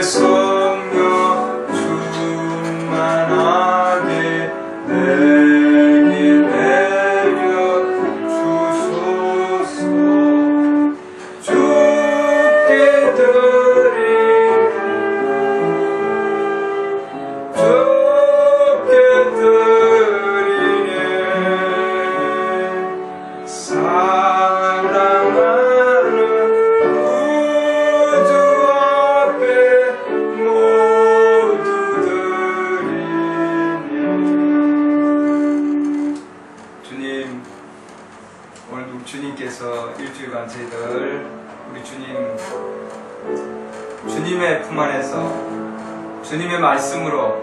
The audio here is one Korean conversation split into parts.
성령 충만하게 내게 내려 주소서. 주께 드리네 주께 드리네 사랑하는 구주 앞에 모두 드리네. 주님, 오늘도 주님께서 일주일간 저희들 우리 주님의 품 안에서 주님의 말씀으로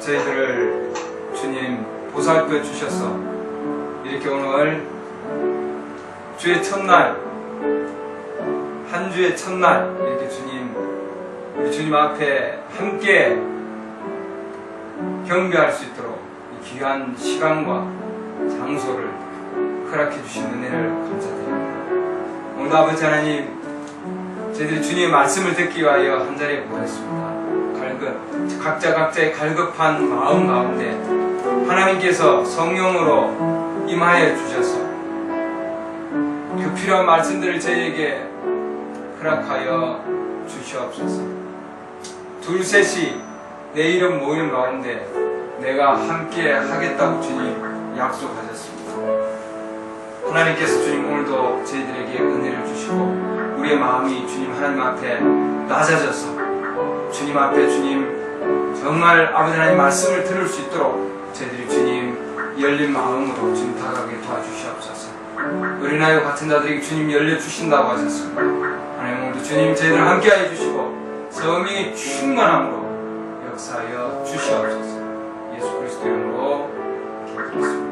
저희들을 주님 보살펴 주셔서 이렇게 오늘 주의 첫날, 한 주의 첫날 이렇게 우리 주님 앞에 함께 경배할 수 있도록 이 귀한 시간과 장소를 허락해 주신 은혜를 감사드립니다. 오늘도 아버지 하나님, 저희들이 주님의 말씀을 듣기 위하여 한자리에 모였습니다. 각자의 갈급한 마음 가운데 하나님께서 성령으로 임하여 주셔서 그 필요한 말씀들을 저희에게 허락하여 주시옵소서. 둘셋이 내 이름 모이는 가운데 내가 함께 하겠다고 주님 약속하셨습니다. 하나님께서 주님 오늘도 저희들에게 은혜를 주시고 우리의 마음이 주님 하나님 앞에 낮아져서 주님 앞에 주님 정말 아버지 하나님 말씀을 들을 수 있도록 저희들이 주님 열린 마음으로 주님 다가가게 도와주시옵소서. 어린아이와 같은 자들에게 주님 열려주신다고 하셨습니다. 하나님 오늘도 주님 저희들 함께하여 주시고 성령의 충만함으로 역사하여 주시옵소서. 예수 그리스도 이름으로 기도드렸습니다.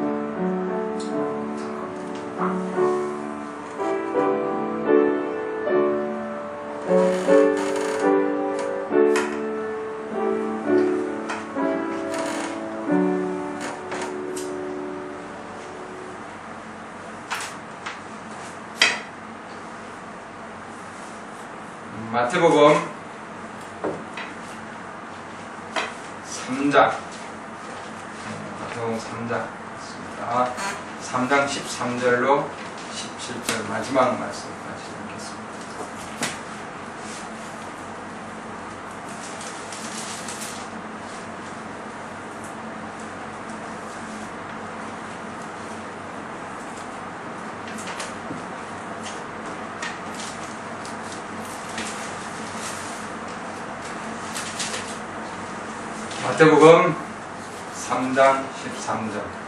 마태복음 3장 마태복음 3장 3장 13절로 17절 마지막 말씀까지 읽겠습니다. 마태복음 3장 13절.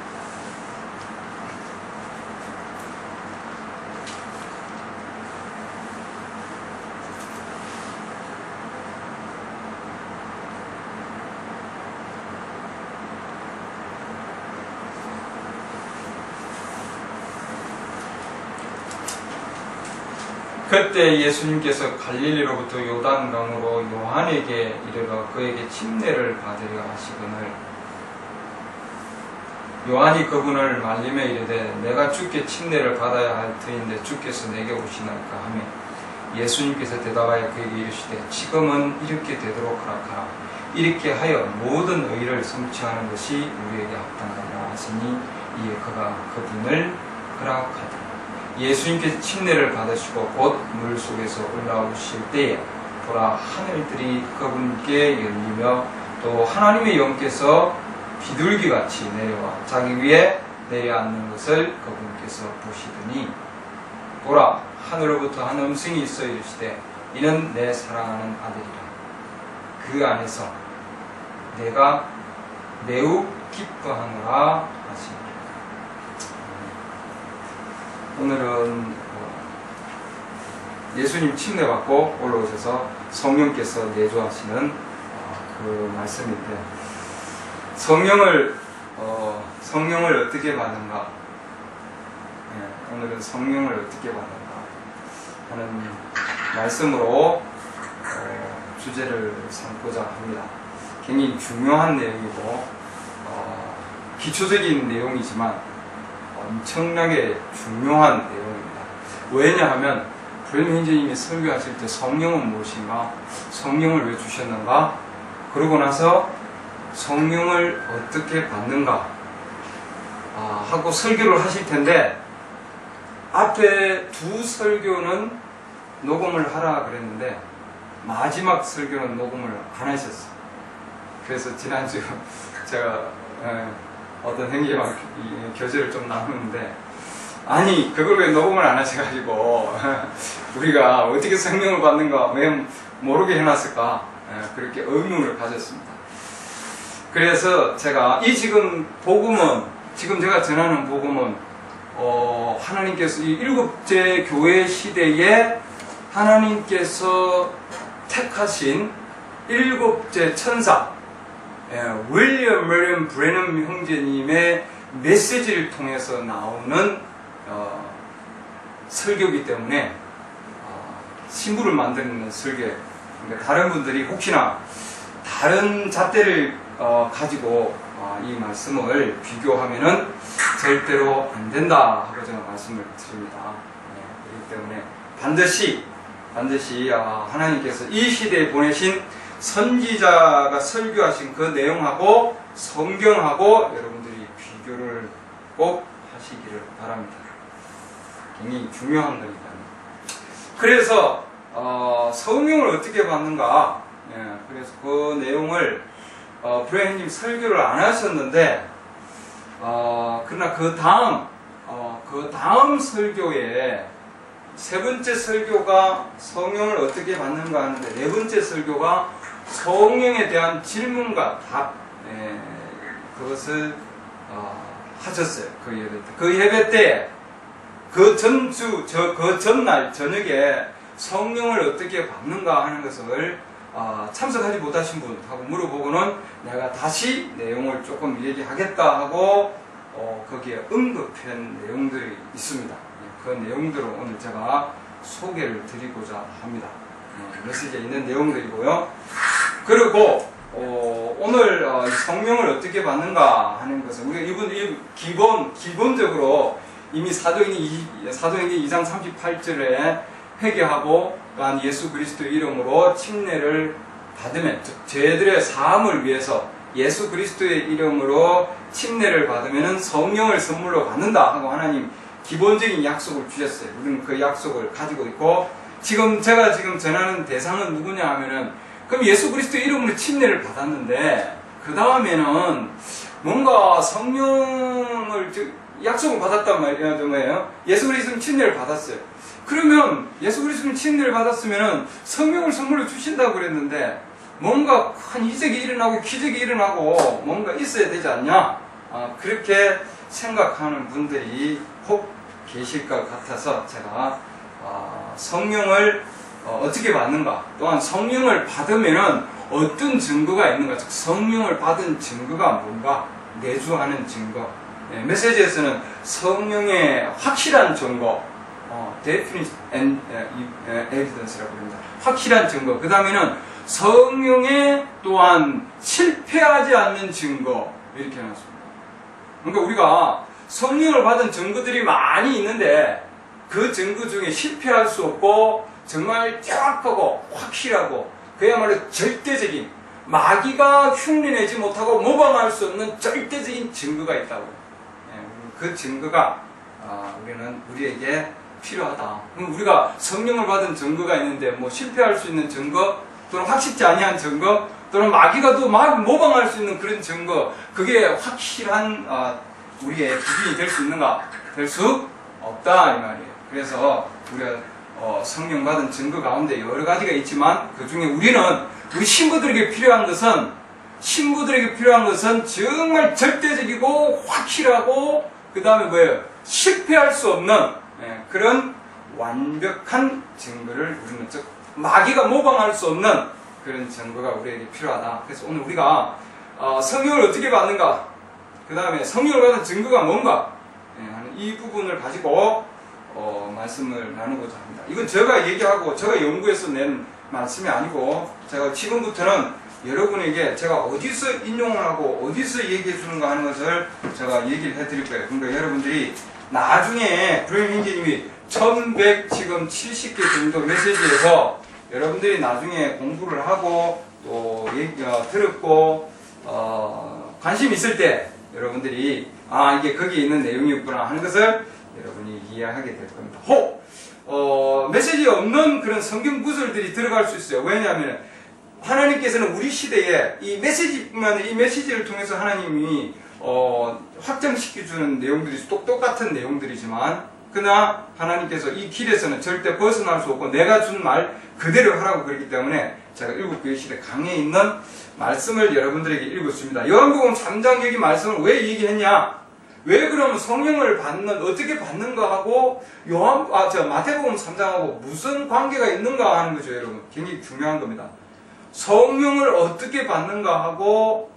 그때 예수님께서 갈릴리로부터 요단강으로 요한에게 이르러 그에게 침례를 받으려 하시거늘 요한이 그분을 말리며 이르되 내가 주께 침례를 받아야 할 터인데 주께서 내게 오시나이까 하며 예수님께서 대답하여 그에게 이르시되 지금은 이렇게 되도록 허락하라. 이렇게 하여 모든 의를 성취하는 것이 우리에게 합당하리라 하시니 이에 그가 그분을 허락하더라. 예수님께서 침례를 받으시고 곧 물속에서 올라오실 때에 보라 하늘들이 그분께 열리며 또 하나님의 영께서 비둘기같이 내려와 자기 위에 내려앉는 것을 그분께서 보시더니 보라 하늘로부터 한 음성이 있어 이르시되 이는 내 사랑하는 아들이라. 그 안에서 내가 매우 기뻐하노라 하시니. 오늘은 예수님 침례받고 올라오셔서 성령께서 내주하시는 그 말씀인데 성령을 어떻게 받는가? 오늘은 성령을 어떻게 받는가 하는 말씀으로 주제를 삼고자 합니다. 굉장히 중요한 내용이고 기초적인 내용이지만 엄청나게 중요한 내용입니다. 왜냐하면 브레인 형제님이 설교하실 때 성령은 무엇인가? 성령을 왜 주셨는가? 그러고 나서 성령을 어떻게 받는가? 하고 설교를 하실 텐데 앞에 두 설교는 녹음을 하라 그랬는데 마지막 설교는 녹음을 안 하셨어요. 그래서 지난주 제가 어떤 형제와 교제를 좀 나누는데 아니 그걸 왜 녹음을 안 하셔가지고 우리가 어떻게 성령을 받는가 왜 모르게 해놨을까 그렇게 의문을 가졌습니다. 그래서 제가 이 지금 복음은 지금 제가 전하는 복음은 하나님께서 이 일곱째 교회 시대에 하나님께서 택하신 일곱째 천사 윌리엄 머리엄 브레넘 형제님의 메시지를 통해서 나오는 설교이기 때문에 신부를 만드는 설교. 그러니까 다른 분들이 혹시나 다른 잣대를 가지고 이 말씀을 비교하면은 절대로 안 된다 하고 제가 말씀을 드립니다. 그렇기 때문에 반드시 하나님께서 이 시대에 보내신 선지자가 설교하신 그 내용하고 성경하고 여러분들이 비교를 꼭 하시기를 바랍니다. 굉장히 중요한 거니까요. 그래서 성령을 어떻게 받는가? 그래서 그 내용을 브레인님 설교를 안 하셨는데 그러나 그 다음 설교에 세 번째 설교가 성령을 어떻게 받는가 하는데 네 번째 설교가 성령에 대한 질문과 답 그것을 하셨어요. 그 예배 때 그 전날 저녁에 성령을 어떻게 받는가 하는 것을 참석하지 못하신 분하고 물어보고는 내가 다시 내용을 조금 얘기하겠다 하고 거기에 언급한 내용들이 있습니다. 그 내용들을 오늘 제가 소개를 드리고자 합니다. 메시지에 있는 내용들이고요. 그리고 오늘 성령을 어떻게 받는가 하는 것은 우리가 기본적으로 이미 사도행전 2장 38절에 회개하고 또한 예수 그리스도의 이름으로 침례를 받으면 죄들의 사함을 위해서 예수 그리스도의 이름으로 침례를 받으면 성령을 선물로 받는다 하고 하나님 기본적인 약속을 주셨어요. 우리는 그 약속을 가지고 있고 제가 지금 전하는 대상은 누구냐 하면은 그럼 예수 그리스도의 이름으로 침례를 받았는데 그 다음에는 뭔가 성령을 약속을 받았단 말이에요. 예수 그리스도는 침례를 받았어요. 그러면 예수 그리스도는 침례를 받았으면 성령을 선물로 주신다고 그랬는데 뭔가 큰 이적이 일어나고 기적이 일어나고 뭔가 있어야 되지 않냐? 그렇게 생각하는 분들이 혹 계실 것 같아서 제가 성령을 어떻게 받는가, 또한 성령을 받으면은 어떤 증거가 있는가, 즉 성령을 받은 증거가 뭔가 내주하는 증거. 메시지에서는 성령의 확실한 증거, definite evidence라고 합니다. 확실한 증거. 그 다음에는 성령의 또한 실패하지 않는 증거, 이렇게 해놨습니다. 그러니까 우리가 성령을 받은 증거들이 많이 있는데 그 증거 중에 실패할 수 없고 정말 정확하고 확실하고 그야말로 절대적인 마귀가 흉내내지 못하고 모방할 수 없는 절대적인 증거가 있다고. 그 증거가 우리에게 필요하다. 그럼 우리가 성령을 받은 증거가 있는데 뭐 실패할 수 있는 증거 또는 확실치 아니한 증거 또는 마귀가 또 모방할 수 있는 그런 증거, 그게 확실한 우리의 기준이 될 수 있는가? 될 수 없다 이 말이에요. 그래서 우리가 성령 받은 증거 가운데 여러 가지가 있지만 그 중에 우리 신부들에게 필요한 것은 정말 절대적이고 확실하고 그 다음에 뭐예요? 실패할 수 없는 그런 완벽한 증거를 우리는 즉 마귀가 모방할 수 없는 그런 증거가 우리에게 필요하다. 그래서 오늘 우리가 성령을 어떻게 받는가, 그 다음에 성령을 받은 증거가 뭔가 하는 이 부분을 가지고 말씀을 나누고자 합니다. 이건 제가 얘기하고 제가 연구해서 낸 말씀이 아니고 제가 지금부터는 여러분에게 제가 어디서 인용을 하고 어디서 얘기해 주는가 하는 것을 제가 얘기를 해드릴 거예요. 그러니까 여러분들이 나중에 브레인 형제님이 지금 70개 정도 메시지에서 여러분들이 나중에 공부를 하고 또 들었고 관심 있을 때 여러분들이 이게 거기에 있는 내용이었구나 하는 것을 여러분이 이해하게 될 겁니다. 메시지 없는 그런 성경 구절들이 들어갈 수 있어요. 왜냐하면 하나님께서는 우리 시대에 이 메시지를 통해서 하나님이 확장시켜주는 내용들이 똑같은 내용들이지만 그러나 하나님께서 이 길에서는 절대 벗어날 수 없고 내가 준 말 그대로 하라고 그랬기 때문에 제가 일곱교회 시대 강의에 있는 말씀을 여러분들에게 읽었습니다. 요한복음 3장 여기 말씀을 왜 얘기했냐? 왜 그러면 성령을 어떻게 받는가 하고 마태복음 3장하고 무슨 관계가 있는가 하는 거죠, 여러분. 굉장히 중요한 겁니다. 성령을 어떻게 받는가 하고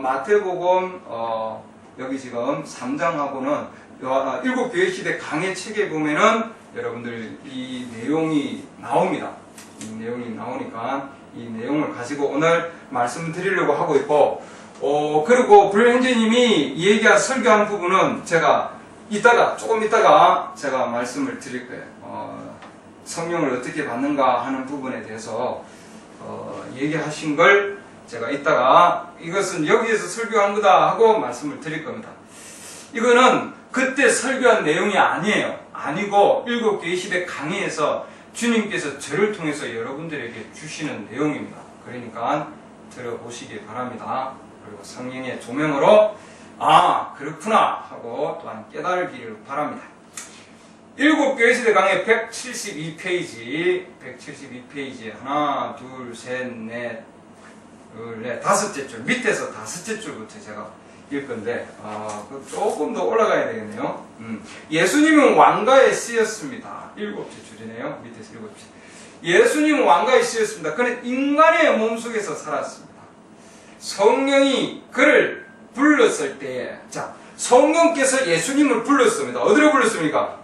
마태복음 여기 지금 3장하고는 일곱 교회 시대 강해 책에 보면은 여러분들 이 내용이 나옵니다. 이 내용이 나오니까 이 내용을 가지고 오늘 말씀을 드리려고 하고 있고 그리고 불현재님이 설교한 부분은 제가 조금 이따가 제가 말씀을 드릴 거예요. 성령을 어떻게 받는가 하는 부분에 대해서 얘기하신 걸 제가 이따가 이것은 여기에서 설교한 거다 하고 말씀을 드릴 겁니다. 이거는 그때 설교한 내용이 아니고 일곱교회 시대 강의에서 주님께서 저를 통해서 여러분들에게 주시는 내용입니다. 그러니까 들어보시기 바랍니다. 그리고 성령의 조명으로 그렇구나 하고 또한 깨달기를 바랍니다. 일곱교회 시대 강의 172페이지에 하나, 둘, 셋, 넷, 다섯째 줄, 밑에서 다섯째 줄부터 제가 읽을 건데, 조금 더 올라가야 되겠네요. 예수님은 왕가에 쓰였습니다. 일곱째 줄이네요. 밑에서 일곱째. 예수님은 왕가에 쓰였습니다. 그는 인간의 몸속에서 살았습니다. 성령이 그를 불렀을 때에, 성령께서 예수님을 불렀습니다. 어디로 불렀습니까?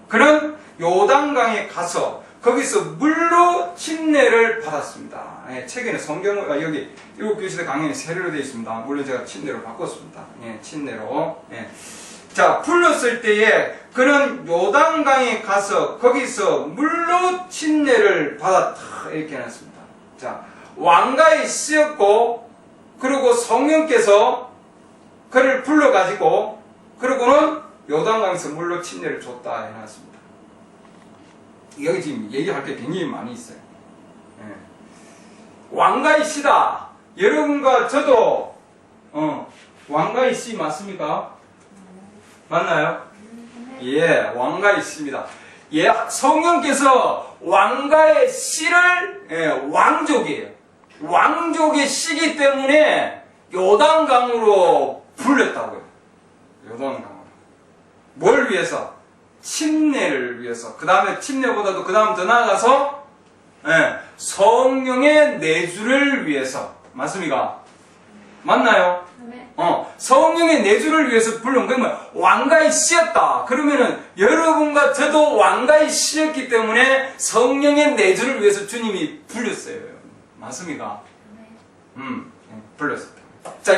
그는 요단강에 가서 거기서 물로 침례를 받았습니다. 책에는 여기 일곱교회 시대 강연에 세례로 되어 있습니다. 물론 제가 침례로 바꿨습니다. 침례로. 불렀을 때에 그는 요단강에 가서 거기서 물로 침례를 받았다. 이렇게 해놨습니다. 왕가에 쓰였고, 그리고 성령께서 그를 불러가지고, 그리고는 요단강에서 물로 침례를 줬다 해놨습니다. 여기 지금 얘기할 게 굉장히 많이 있어요. 왕가이시다. 여러분과 저도 왕가이시 맞습니까? 맞나요? 예, 왕가이시입니다. 성령께서 왕가의 씨를 왕족이에요. 왕족의 씨기 때문에 요단강으로 불렸다고요. 요단강으로. 뭘 위해서? 침례를 위해서. 그 다음에 침례보다도 그 다음 더 나아가서 성령의 내주를 위해서. 맞습니까? 맞나요? 네. 성령의 내주를 위해서 불른 그러면 왕가에 씨였다. 그러면은 여러분과 저도 왕가에 씨였기 때문에 성령의 내주를 위해서 주님이 불렸어요. 맞습니까? 네. 불렀습니다.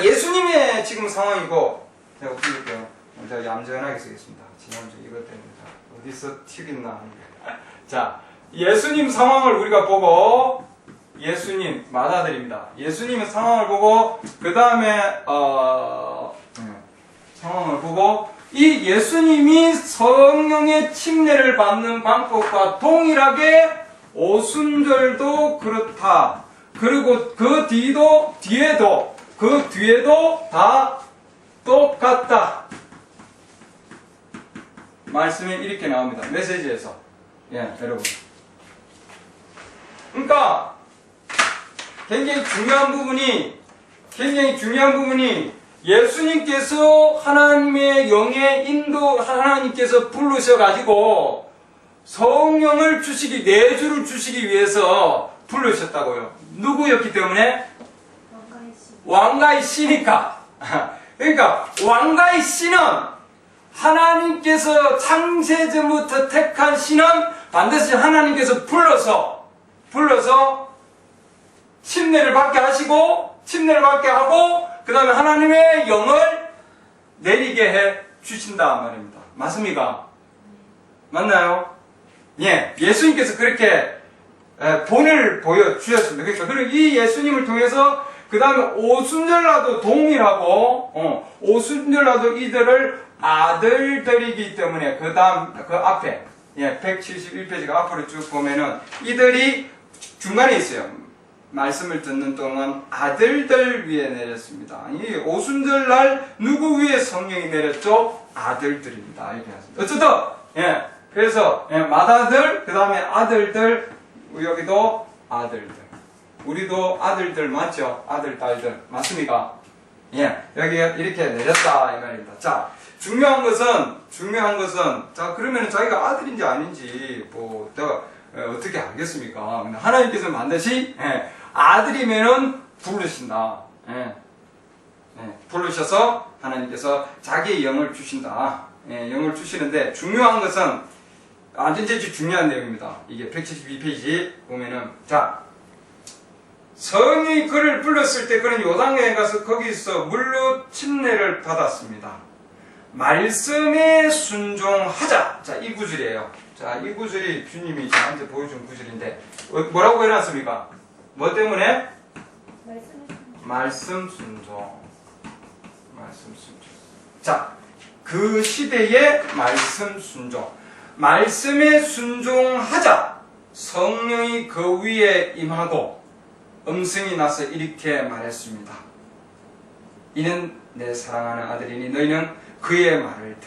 예수님의 지금 상황이고 제가 부를게요. 제가 얌전하게 쓰겠습니다. 지난주 이것 때문에 어디서 튀겼나. 예수님 상황을 우리가 보고 예수님 맞아드립니다. 예수님의 상황을 보고 그 다음에 상황을 보고 이 예수님이 성령의 침례를 받는 방법과 동일하게 오순절도 그렇다. 그리고 그 뒤에도 다 똑같다. 말씀이 이렇게 나옵니다. 메시지에서. 여러분. 그러니까 굉장히 중요한 부분이 예수님께서 하나님의 영의 하나님께서 부르셔가지고 성령을 내주를 주시기 위해서 부르셨다고요. 누구였기 때문에? 왕가의 씨니까. 그러니까 왕가의 씨는 하나님께서 창세전부터 택한 씨는 반드시 하나님께서 불러서 침례를 받게 하고 그 다음에 하나님의 영을 내리게 해 주신다 말입니다. 맞습니까? 맞나요? 예, 예수님께서 그렇게 본을 보여주셨습니다. 그러니까 그리고 이 예수님을 통해서 그 다음에 오순절날도 동일하고 오순절날도 이들을 아들들이기 때문에 그 다음 그 앞에 171페이지가 앞으로 쭉 보면은 이들이 중간에 있어요. 말씀을 듣는 동안 아들들 위에 내렸습니다. 이 오순절날 누구 위에 성령이 내렸죠? 아들들입니다. 이렇게 하습니다. 어쨌든 그래서 맏아들 그 다음에 아들들 여기도 아들들 우리도 아들들 맞죠? 아들 딸들 맞습니까? 여기 이렇게 내렸다 이 말입니다. 자, 중요한 것은 자 그러면 자기가 아들인지 아닌지 뭐 내가 어떻게 알겠습니까? 근데 하나님께서는 반드시 아들이면은 부르신다. 부르셔서 하나님께서 자기의 영을 주신다. 영을 주시는데 중요한 것은 완전히 중요한 내용입니다. 이게 172페이지 보면은 자 성령이 그를 불렀을 때 그는 요단강에 가서 거기서 물로 침례를 받았습니다. 말씀에 순종하자. 자, 이 구절이에요. 자, 이 구절이 주님이 저한테 보여준 구절인데 뭐라고 해놨습니까? 뭐 때문에? 말씀 순종. 자, 그 시대의 말씀 순종. 말씀에 순종하자. 성령이 그 위에 임하고 음성이 나서 이렇게 말했습니다. 이는 내 사랑하는 아들이니 너희는 그의 말을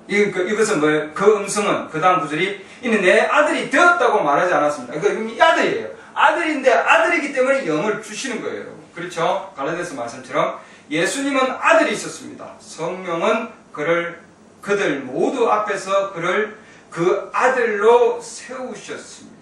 들으라. 이것은 뭐예요? 그 음성은 그 다음 구절이 이는 내 아들이 되었다고 말하지 않았습니다. 이 아들이에요. 아들인데 아들이기 때문에 영을 주시는 거예요. 그렇죠? 갈라디아서 말씀처럼 예수님은 아들이 있었습니다. 성령은 그들 모두 앞에서 그를 그 아들로 세우셨습니다.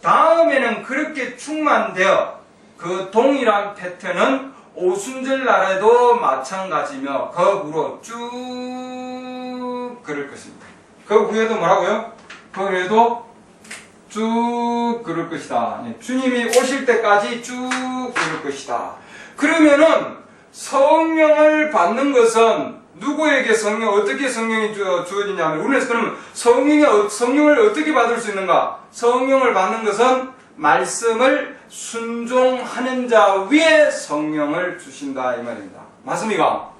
다음에는 그렇게 충만되어 그 동일한 패턴은 오순절 날에도 마찬가지며 그 후로 쭉 그럴 것입니다. 그 후에도 뭐라고요? 그 후에도 쭉 그럴 것이다. 주님이 오실 때까지 쭉 그럴 것이다. 그러면은 성령을 받는 것은 누구에게 어떻게 성령이 주어지냐면 우리는 그럼 성령을 어떻게 받을 수 있는가? 성령을 받는 것은 말씀을 순종하는 자 위에 성령을 주신다 이 말입니다. 맞습니까?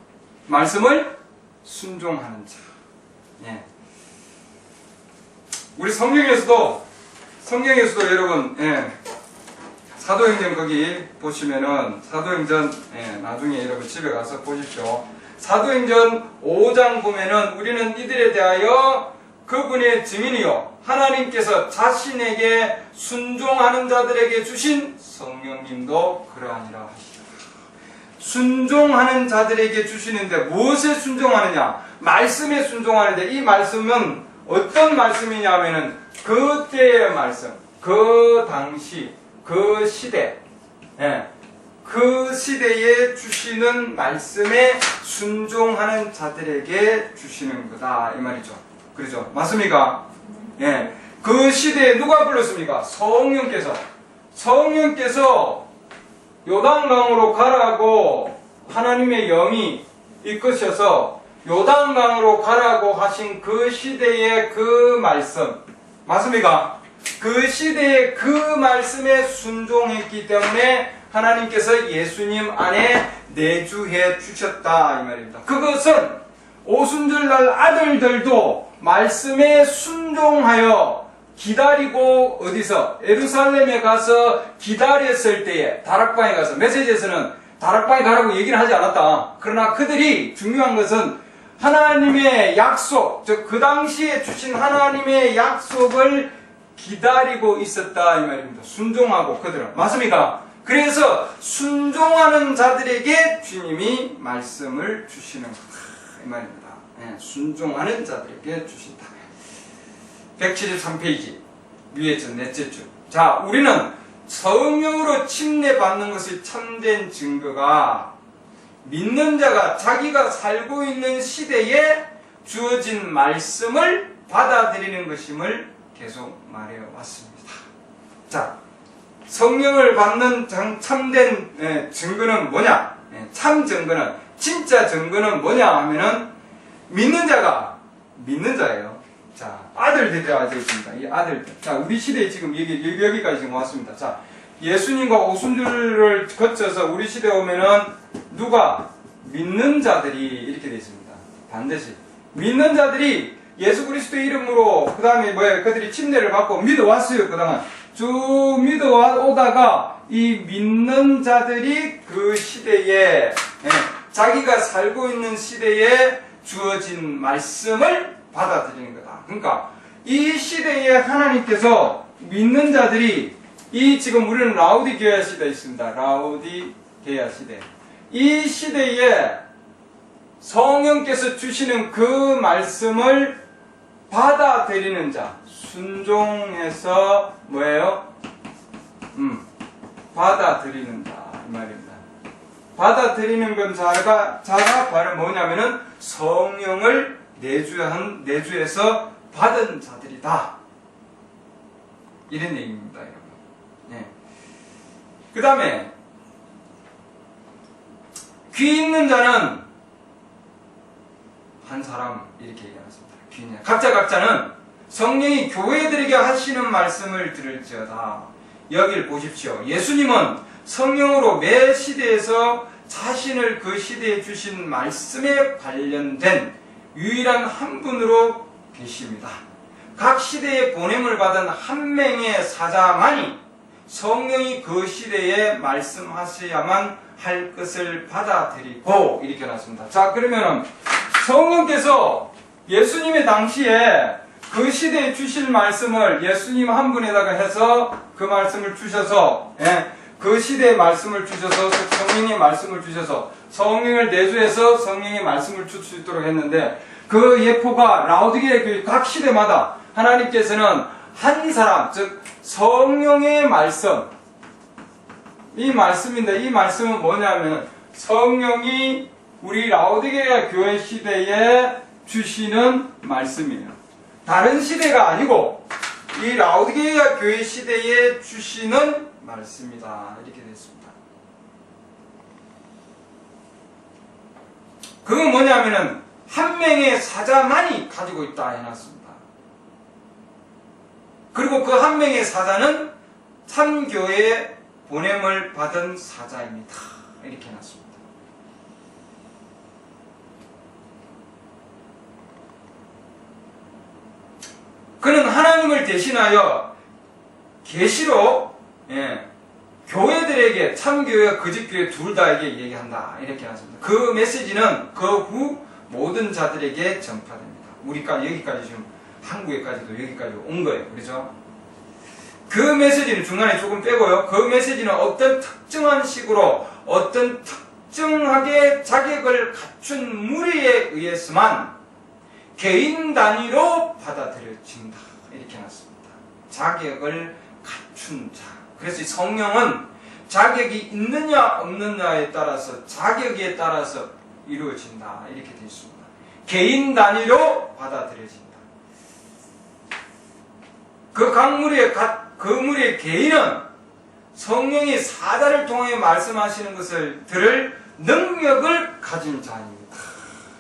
말씀을 순종하는 자. 우리 성경에서도 여러분 사도행전 거기 보시면은 사도행전 나중에 여러분 집에 가서 보십시오. 사도행전 5장 보면은 우리는 이들에 대하여 그분의 증인이요 하나님께서 자신에게 순종하는 자들에게 주신 성령님도 그러하니라 하시라. 순종하는 자들에게 주시는데 무엇에 순종하느냐? 말씀에 순종하는데 이 말씀은 어떤 말씀이냐 하면은 그때의 말씀, 그 당시, 그 시대, 그 시대에 주시는 말씀에 순종하는 자들에게 주시는 거다 이 말이죠. 그렇죠? 맞습니까? 그 시대에 누가 불렀습니까? 성령께서 요단강으로 가라고 하나님의 영이 이끄셔서 요단강으로 가라고 하신 그 시대의 그 말씀 맞습니까? 그 시대의 그 말씀에 순종했기 때문에 하나님께서 예수님 안에 내주해 주셨다 이 말입니다. 그것은 오순절날 아들들도 말씀에 순종하여 기다리고 어디서? 예루살렘에 가서 기다렸을 때에 다락방에 가서 메시지에서는 다락방에 가라고 얘기를 하지 않았다. 그러나 그들이 중요한 것은 하나님의 약속, 즉 그 당시에 주신 하나님의 약속을 기다리고 있었다 이 말입니다. 순종하고 그들은 맞습니까? 그래서 순종하는 자들에게 주님이 말씀을 주시는 거다 이 말입니다. 순종하는 자들에게 주신다. 173페이지 위에 넷째 줄. 자, 우리는 성령으로 침례받는 것이 참된 증거가 믿는 자가 자기가 살고 있는 시대에 주어진 말씀을 받아들이는 것임을 계속 말해 왔습니다. 자, 성령을 받는 참된 증거는 뭐냐? 참 증거는, 진짜 증거는 뭐냐 하면은 믿는 자가 믿는 자예요. 자, 아들들이 되어 있습니다. 이 아들들. 자, 우리 시대에 지금 여기까지 지금 왔습니다. 자, 예수님과 오순절을 거쳐서 우리 시대에 오면은 누가? 믿는 자들이 이렇게 되어 있습니다. 반드시. 믿는 자들이 예수 그리스도의 이름으로, 그 다음에 그들이 침례를 받고 믿어왔어요. 그동안. 쭉 믿어오다가 이 믿는 자들이 그 시대에, 자기가 살고 있는 시대에 주어진 말씀을 받아들이는 거다. 그러니까 이 시대에 하나님께서 믿는 자들이 이 지금 우리는 라우디게아 시대에 있습니다. 라우디게아 시대. 이 시대에 성령께서 주시는 그 말씀을 받아들이는 자, 순종해서 뭐예요? 받아들이는 자, 이 말입니다. 받아들이는 건 자가 바로 뭐냐면은 성령을 내주에서 받은 자들이다. 이런 얘기입니다, 여러분. 네. 그 다음에 귀 있는 자는 한 사람 이렇게 얘기하셨습니다. 귀 있는 자. 각자는 성령이 교회들에게 하시는 말씀을 들을지어다. 여길 보십시오. 예수님은 성령으로 매 시대에서 자신을 그 시대에 주신 말씀에 관련된 유일한 한 분으로 계십니다. 각 시대에 보냄을 받은 한 명의 사자만이 성령이 그 시대에 말씀하셔야만 할 것을 받아들이고 이렇게 놨습니다. 자, 그러면 성령께서 예수님의 당시에 그 시대에 주실 말씀을 예수님 한 분에다가 해서 그 말씀을 주셔서, 그 시대의 말씀을 주셔서 성령의 말씀을 주셔서 성령을 내주해서 성령의 말씀을 줄 수 있도록 했는데, 그 예포가 라우디게아 각 시대마다 하나님께서는 한 사람, 즉 성령의 말씀, 이 말씀인데, 이 말씀은 뭐냐면 성령이 우리 라우디게아 교회 시대에 주시는 말씀이에요. 다른 시대가 아니고 이 라우디게아 교회 시대에 주시는 말씀이다. 이렇게 됐습니다. 그건 뭐냐면은 한 명의 사자만이 가지고 있다 해놨습니다. 그리고 그 한 명의 사자는 참교회에 보냄을 받은 사자입니다. 이렇게 해놨습니다. 그는 하나님을 대신하여 계시로 교회들에게 참교회와 거짓교회 둘 다에게 얘기한다. 이렇게 해놨습니다. 그 메시지는 그 후 모든 자들에게 전파됩니다. 우리까지 여기까지 지금 한국에까지도 여기까지 온 거예요. 그렇죠? 그 메시지는 중간에 조금 빼고요. 그 메시지는 어떤 특정한 식으로 어떤 특정하게 자격을 갖춘 무리에 의해서만 개인 단위로 받아들여진다. 이렇게 해놨습니다. 자격을 갖춘 자. 그래서 이 성령은 자격이 있느냐 없느냐에 따라서 자격에 따라서 이루어진다. 이렇게 되어 있습니다. 개인 단위로 받아들여진다. 그 각 무리의 그 무리의 개인은 성령이 사자를 통해 말씀하시는 것을 들을 능력을 가진 자입니다.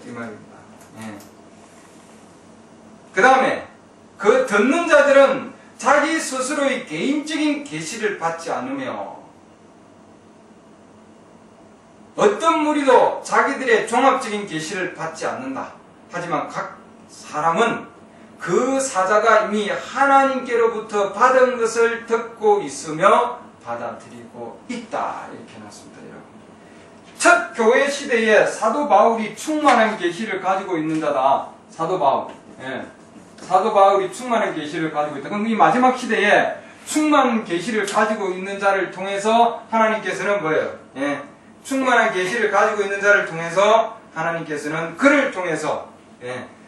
이 말입니다. 그 다음에 그 듣는 자들은 자기 스스로의 개인적인 계시를 받지 않으며 어떤 무리도 자기들의 종합적인 계시를 받지 않는다. 하지만 각 사람은 그 사자가 이미 하나님께로부터 받은 것을 듣고 있으며 받아들이고 있다. 이렇게 해놨습니다. 여러분. 첫 교회 시대에 사도 바울이 충만한 계시를 가지고 있는 자다. 사도 바울. 사도 바울이 충만한 계시를 가지고 있다. 그럼 이 마지막 시대에 충만한 계시를 가지고 있는 자를 통해서 하나님께서는 뭐예요? 충만한 계시를 가지고 있는 자를 통해서 하나님께서는 그를 통해서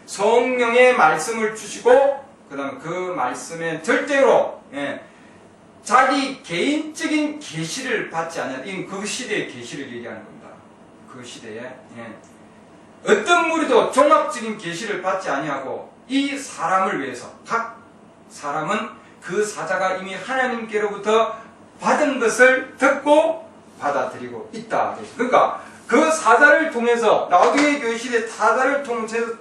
성령의 말씀을 주시고 그 다음에 그 말씀에 절대로 자기 개인적인 계시를 받지 않냐. 이건 그 시대의 계시를 얘기하는 겁니다. 그 시대에 어떤 무리도 종합적인 계시를 받지 아니하고 이 사람을 위해서 각 사람은 그 사자가 이미 하나님께로부터 받은 것을 듣고 받아들이고 있다. 그러니까 그 사자를 통해서, 라우디게 교회 시대 사자를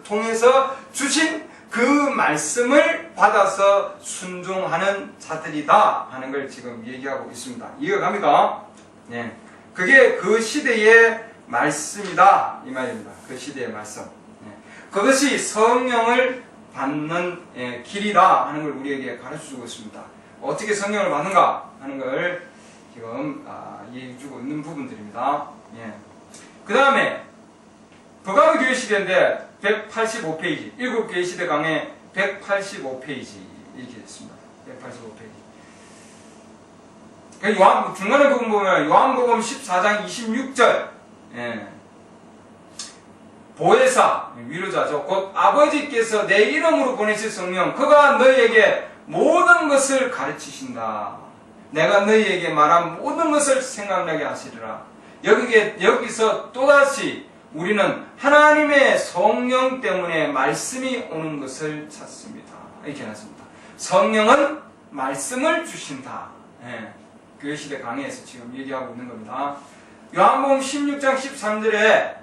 통해서 주신 그 말씀을 받아서 순종하는 자들이다 하는 걸 지금 얘기하고 있습니다. 이해가 갑니까? 네. 그게 그 시대의 말씀이다 이 말입니다. 그 시대의 말씀. 네. 그것이 성령을 받는 길이다 하는 걸 우리에게 가르쳐주고 있습니다. 어떻게 성령을 받는가 하는 걸 지금 얘기해주고 있는 부분들입니다. 예. 그 다음에 버가모 교회 시대인데 185페이지 7교회 시대 강의 185페이지 이렇게 됐습니다. 185페이지 중간에 부분 보면 요한복음 14장 26절 예. 보혜사 위로자죠. 곧 아버지께서 내 이름으로 보내실 성령 그가 너희에게 모든 것을 가르치신다. 내가 너희에게 말한 모든 것을 생각나게 하시리라. 여기서 또다시 우리는 하나님의 성령 때문에 말씀이 오는 것을 찾습니다. 이렇게 해놨습니다. 성령은 말씀을 주신다. 예. 교회시대 강의에서 지금 얘기하고 있는 겁니다. 요한복음 16장 13절에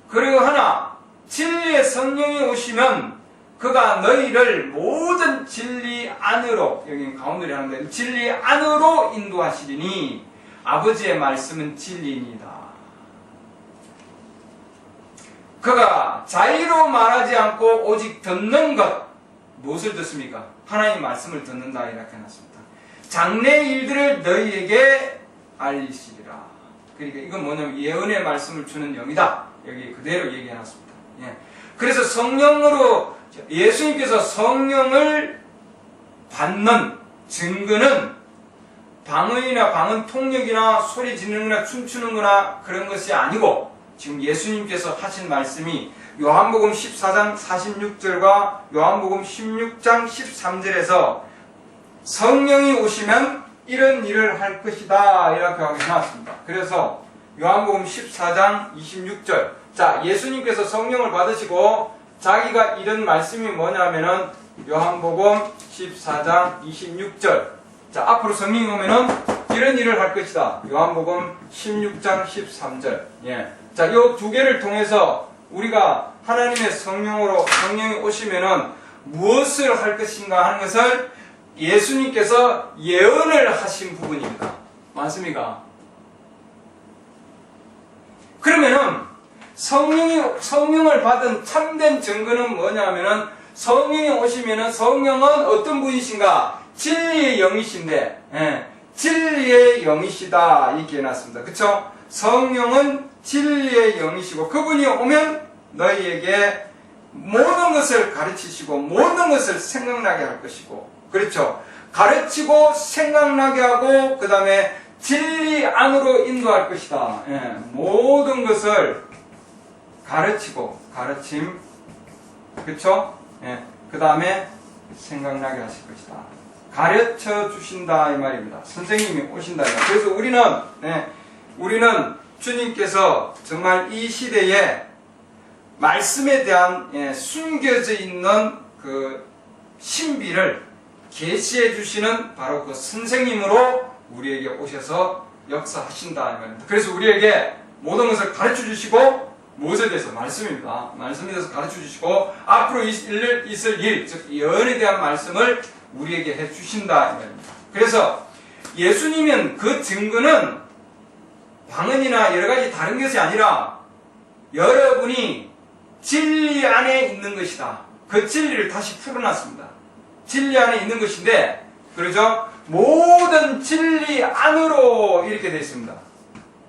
그리고 하나 진리의 성령이 오시면 그가 너희를 모든 진리 안으로 여기 가운데를 하는데 진리 안으로 인도하시리니 아버지의 말씀은 진리입니다. 그가 자의로 말하지 않고 오직 듣는 것 무엇을 듣습니까? 하나님 말씀을 듣는다 이렇게 해놨습니다. 장래 일들을 너희에게 알리시리라. 그러니까 이건 뭐냐면 예언의 말씀을 주는 영이다. 여기 그대로 얘기해놨습니다. 예. 그래서 성령으로 예수님께서 성령을 받는 증거는 방언이나 방언 통역이나 소리 지르는 거나 춤추는 거나 그런 것이 아니고 지금 예수님께서 하신 말씀이 요한복음 14장 46절과 요한복음 16장 13절에서 성령이 오시면 이런 일을 할 것이다 이렇게 해놨습니다. 그래서 요한복음 14장 26절 자 예수님께서 성령을 받으시고 자기가 이런 말씀이 뭐냐면은 요한복음 14장 26절 자 앞으로 성령이 오면은 이런 일을 할 것이다. 요한복음 16장 13절 예. 자, 이 두 개를 통해서 우리가 하나님의 성령이 오시면은 무엇을 할 것인가 하는 것을 예수님께서 예언을 하신 부분입니다. 맞습니까? 그러면은 성령을 받은 참된 증거는 뭐냐면은 성령이 오시면은 성령은 어떤 분이신가? 진리의 영이신데, 예, 진리의 영이시다. 이렇게 해놨습니다. 그쵸? 성령은 진리의 영이시고 그분이 오면 너희에게 모든 것을 가르치시고 모든 것을 생각나게 할 것이고 그렇죠. 가르치고 생각나게 하고 그 다음에 진리 안으로 인도할 것이다. 예, 모든 것을 가르치고 가르침 그렇죠. 예, 그 다음에 생각나게 하실 것이다. 가르쳐 주신다 이 말입니다. 선생님이 오신다. 그래서 우리는 주님께서 정말 이 시대에 말씀에 대한 숨겨져 있는 그 신비를 계시해 주시는 바로 그 선생님으로 우리에게 오셔서 역사하신다 이 말입니다. 그래서 우리에게 모든 것을 가르쳐 주시고 무엇에 대해서? 말씀입니다. 말씀에 대해서 가르쳐 주시고 앞으로 있을 일, 즉 예언에 대한 말씀을 우리에게 해 주신다 이 말입니다. 그래서 예수님은 그 증거는 방언이나 여러 가지 다른 것이 아니라 여러분이 진리 안에 있는 것이다. 그 진리를 다시 풀어놨습니다. 진리 안에 있는 것인데, 그러죠? 모든 진리 안으로 이렇게 되어 있습니다.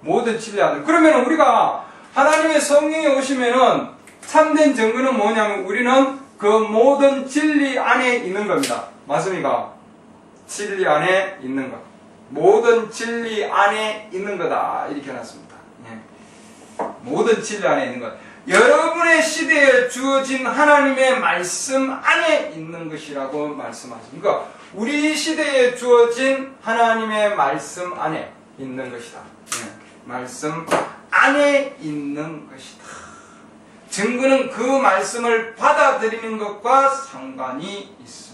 모든 진리 안으로. 그러면 우리가 하나님의 성령이 오시면은 참된 증거는 뭐냐면 우리는 그 모든 진리 안에 있는 겁니다. 맞습니까? 진리 안에 있는 것. 모든 진리 안에 있는 거다. 이렇게 해놨습니다. 예. 모든 진리 안에 있는 것. 여러분의 시대에 주어진 하나님의 말씀 안에 있는 것이라고 말씀하십니다. 그러니까 우리 시대에 주어진 하나님의 말씀 안에 있는 것이다. 예. 말씀 안에 있는 것이다. 증거는 그 말씀을 받아들이는 것과 상관이 있습니다.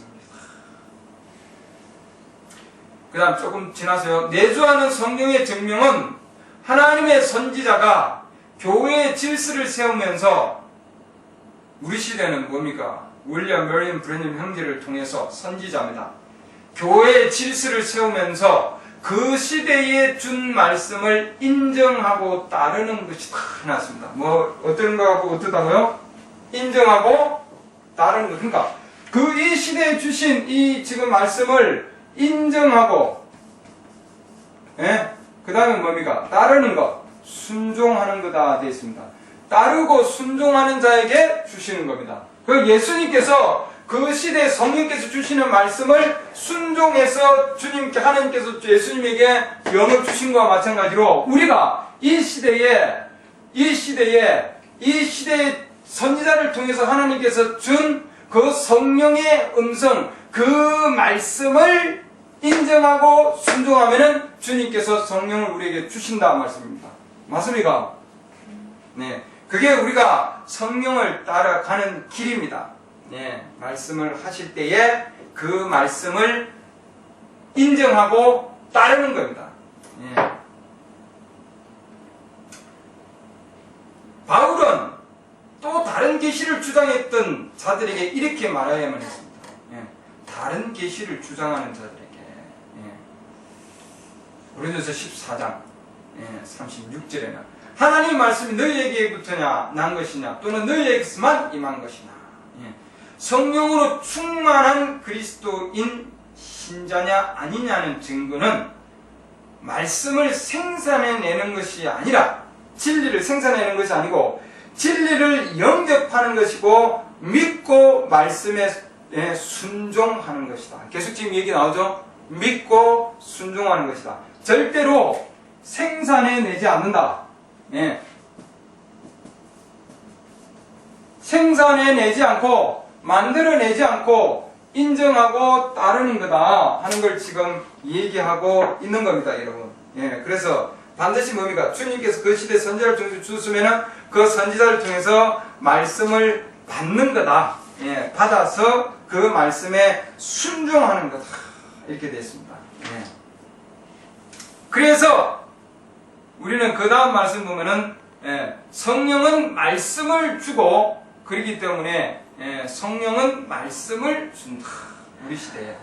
그 다음 조금 지나서요. 내주하는 성령의 증명은 하나님의 선지자가 교회의 질서를 세우면서 우리 시대는 뭡니까? 윌리엄 머리언 브래님 형제를 통해서 선지자입니다. 교회의 질서를 세우면서 그 시대에 준 말씀을 인정하고 따르는 것이 다 해놨습니다. 뭐 어떤 거하고 어떠다고요? 인정하고 따르는 것. 그러니까 그 이 시대에 주신 이 지금 말씀을 인정하고, 예? 그 다음에 뭡니까? 따르는 것, 순종하는 거다 되어 있습니다. 따르고 순종하는 자에게 주시는 겁니다. 그 예수님께서 그 시대에 성령께서 주시는 말씀을 순종해서 주님께, 하나님께서 예수님에게 영을 주신 것과 마찬가지로 우리가 이 시대에 선지자를 통해서 하나님께서 준 그 성령의 음성, 그 말씀을 인정하고 순종하면은 주님께서 성령을 우리에게 주신다 말씀입니다. 맞습니까? 네. 그게 우리가 성령을 따라가는 길입니다. 네. 말씀을 하실 때에 그 말씀을 인정하고 따르는 겁니다. 네. 바울은 또 다른 계시를 주장했던 자들에게 이렇게 말해야만 했습니다. 예, 다른 계시를 주장하는 자들에게. 고린도서 14장 36절에는 하나님의 말씀이 너희에게부터냐 난 것이냐 또는 너희에게서만 임한 것이냐. 예, 성령으로 충만한 그리스도인 신자냐 아니냐는 증거는 말씀을 생산해내는 것이 아니라, 진리를 생산해내는 것이 아니고 진리를 영접하는 것이고 믿고 말씀에 순종하는 것이다. 계속 지금 얘기 나오죠? 믿고 순종하는 것이다. 절대로 생산해내지 않는다. 예. 생산해내지 않고 만들어내지 않고 인정하고 따르는 거다 하는 걸 지금 얘기하고 있는 겁니다, 여러분. 예. 그래서 반드시 뭡니까? 주님께서 그 시대 선지자를 통해서 주셨으면은 그 선지자를 통해서 말씀을 받는 거다. 예, 받아서 그 말씀에 순종하는 거다. 이렇게 되어 있습니다. 예. 그래서 우리는 그 다음 말씀 보면은 성령은 말씀을 주고, 그렇기 때문에 성령은 말씀을 준다. 우리 시대에.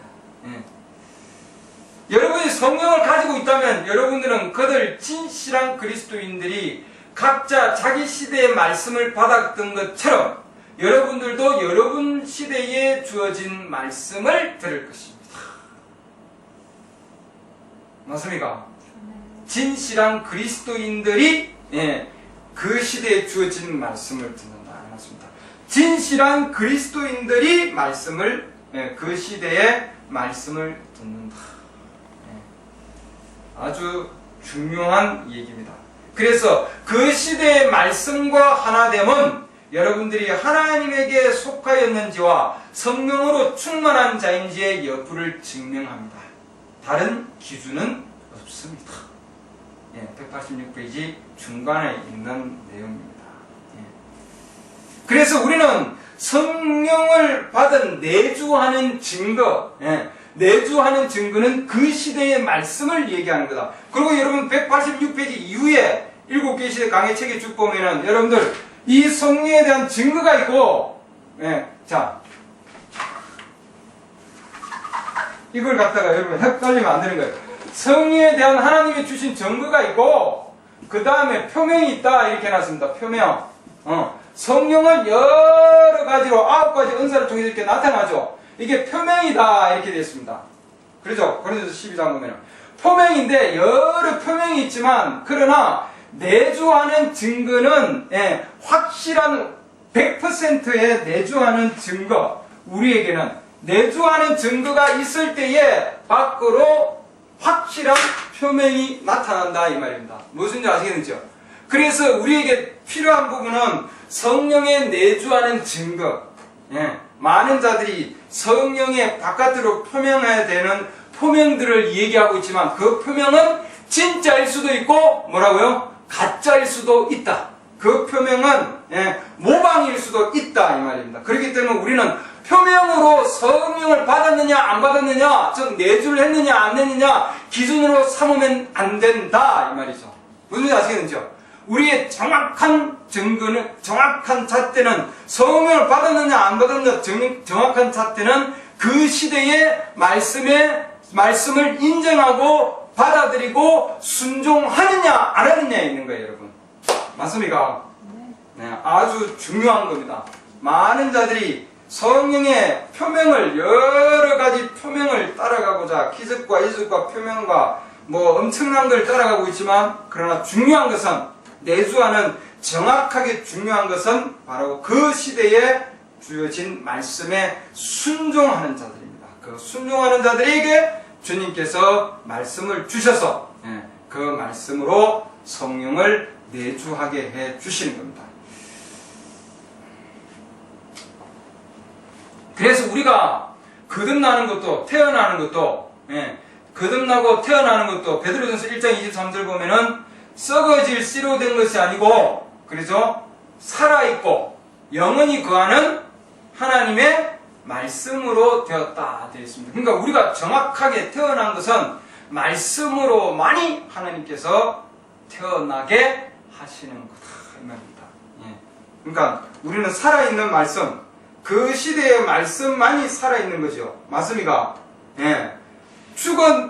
여러분이 성령을 가지고 있다면 여러분들은 그들 진실한 그리스도인들이 각자 자기 시대의 말씀을 받았던 것처럼 여러분들도 여러분 시대에 주어진 말씀을 들을 것입니다. 맞습니까? 진실한 그리스도인들이 그 시대에 주어진 말씀을 듣는다. 맞습니다. 진실한 그리스도인들이 말씀을, 그 시대의 말씀을 듣는다. 아주 중요한 얘기입니다. 그래서 그 시대의 말씀과 하나됨은 여러분들이 하나님에게 속하였는지와 성령으로 충만한 자인지의 여부를 증명합니다. 다른 기준은 없습니다. 186페이지 중간에 있는 내용입니다. 그래서 우리는 성령을 받은 내주하는 증거, 내주하는 증거는 그 시대의 말씀을 얘기하는 거다. 그리고 여러분 186페이지 이후에 7개 시대 강의 책에 쭉 보면은 여러분들 이 성령에 대한 증거가 있고, 자, 이걸 갖다가 여러분 헷갈리면 안 되는 거예요. 성령에 대한 하나님이 주신 증거가 있고, 그 다음에 표명이 있다 이렇게 해놨습니다. 표명. 성령은 여러 가지로 9가지 은사를 통해서 이렇게 나타나죠. 이게 표명이다 이렇게 되어 있습니다. 그렇죠? 고린도서 12장 보면 표명인데 여러 표명이 있지만, 그러나 내주하는 증거는 확실한 100%의 내주하는 증거, 우리에게는 내주하는 증거가 있을 때에 밖으로 확실한 표명이 나타난다 이 말입니다. 무슨지 아시겠죠? 그래서 우리에게 필요한 부분은 성령의 내주하는 증거. 많은 자들이 성령의 바깥으로 표명해야 되는 표명들을 얘기하고 있지만 그 표명은 진짜일 수도 있고 뭐라고요? 가짜일 수도 있다. 그 표명은 모방일 수도 있다 이 말입니다. 그렇기 때문에 우리는 표명으로 성령을 받았느냐 안 받았느냐, 즉 내주를 했느냐 안 했느냐 기준으로 삼으면 안 된다 이 말이죠. 무슨 말인지 아시겠죠? 우리의 정확한 증거는, 정확한 잣대는 성령을 받았느냐 안 받았느냐 정확한 잣대는 그 시대의 말씀을 인정하고 받아들이고 순종하느냐 안 하느냐에 있는 거예요, 여러분. 맞습니까? 네, 아주 중요한 겁니다. 많은 자들이 성령의 표명을, 여러 가지 표명을 따라가고자 기적과 이적과 표명과 뭐 엄청난 걸 따라가고 있지만, 그러나 중요한 것은, 내주하는 정확하게 중요한 것은 바로 그 시대에 주어진 말씀에 순종하는 자들입니다. 그 순종하는 자들에게 주님께서 말씀을 주셔서 그 말씀으로 성령을 내주하게 해 주시는 겁니다. 그래서 우리가 거듭나는 것도, 태어나는 것도, 거듭나고 태어나는 것도 베드로전서 1장 23절 보면은 썩어질 씨로 된 것이 아니고, 그래서 살아있고 영원히 거하는 하나님의 말씀으로 되었다 되어 있습니다. 그러니까 우리가 정확하게 태어난 것은 말씀으로만이 하나님께서 태어나게 하시는 거다 이 말입니다. 그러니까 우리는 살아있는 말씀, 그 시대의 말씀만이 살아있는 거죠. 맞습니까?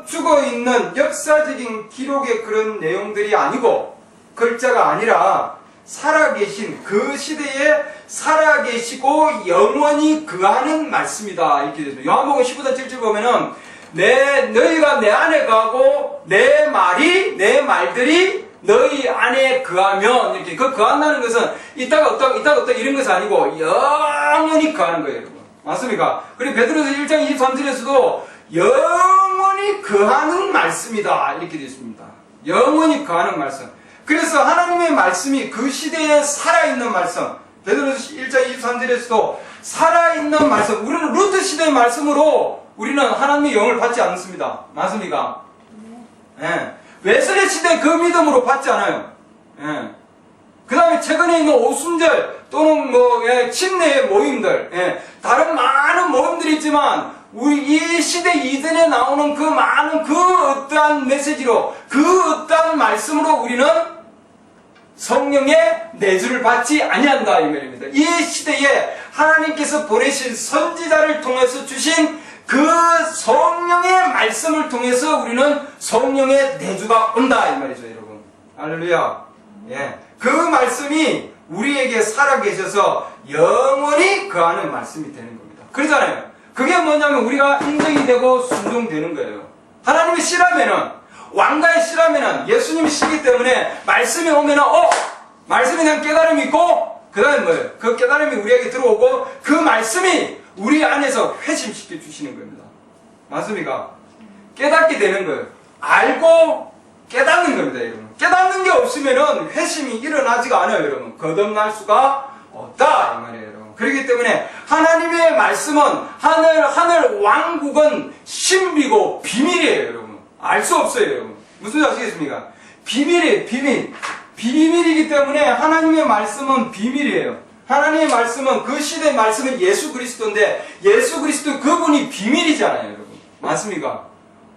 죽어있는 역사적인 기록의 그런 내용들이 아니고, 글자가 아니라 살아계신, 그 시대에 살아계시고 영원히 거하는 말씀이다 이렇게 되죠. 요한복음 15장 7절 보면은 너희가 내 안에 거하고 내 말들이 너희 안에 거하면, 이렇게 그 거한다는 것은 이따가 없다 이런 것이 아니고 영원히 거하는 거예요, 여러분. 맞습니까? 그리고 베드로서 1장 23절에서도 영원히 거하는 말씀이다 이렇게 되어 있습니다. 영원히 거하는 말씀. 그래서 하나님의 말씀이 그 시대에 살아있는 말씀, 베드로서 1장 23절에서도 살아있는 말씀, 우리는 루트 시대의 말씀으로 우리는 하나님의 영을 받지 않습니다. 맞습니까? 웨슬리 시대 그 믿음으로 받지 않아요. 그 다음에 최근에 있는 오순절 또는 침례의 모임들, 다른 많은 모임들이 있지만 우리 이 시대 이전에 나오는 그 많은 그 어떠한 메시지로, 그 어떠한 말씀으로 우리는 성령의 내주를 받지 아니한다 이 말입니다. 이 시대에 하나님께서 보내신 선지자를 통해서 주신 그 성령의 말씀을 통해서 우리는 성령의 내주가 온다 이 말이죠, 여러분. 할렐루야. 그 말씀이 우리에게 살아계셔서 영원히 거하는 말씀이 되는 겁니다. 그러잖아요. 그게 뭐냐면 우리가 인정이 되고 순종되는 거예요. 하나님의 씨라면은, 왕가의 씨라면은, 예수님이 씨기 때문에 말씀이 오면은 말씀에 대한 깨달음이 있고, 그 다음에 뭐예요? 그 깨달음이 우리에게 들어오고 그 말씀이 우리 안에서 회심시켜 주시는 겁니다. 맞습니까? 깨닫게 되는 거예요. 알고 깨닫는 겁니다, 여러분. 깨닫는 게 없으면은 회심이 일어나지가 않아요, 여러분. 거듭날 수가 없다 이 말이에요, 여러분. 그렇기 때문에 하나님의 말씀은 하늘 왕국은 신비고 비밀이에요, 여러분. 알 수 없어요, 여러분. 무슨 말 아시겠습니까? 비밀이에요, 비밀. 비밀이기 때문에 하나님의 말씀은 비밀이에요. 하나님의 말씀은, 그 시대의 말씀은 예수 그리스도인데, 예수 그리스도 그분이 비밀이잖아요, 여러분. 맞습니까?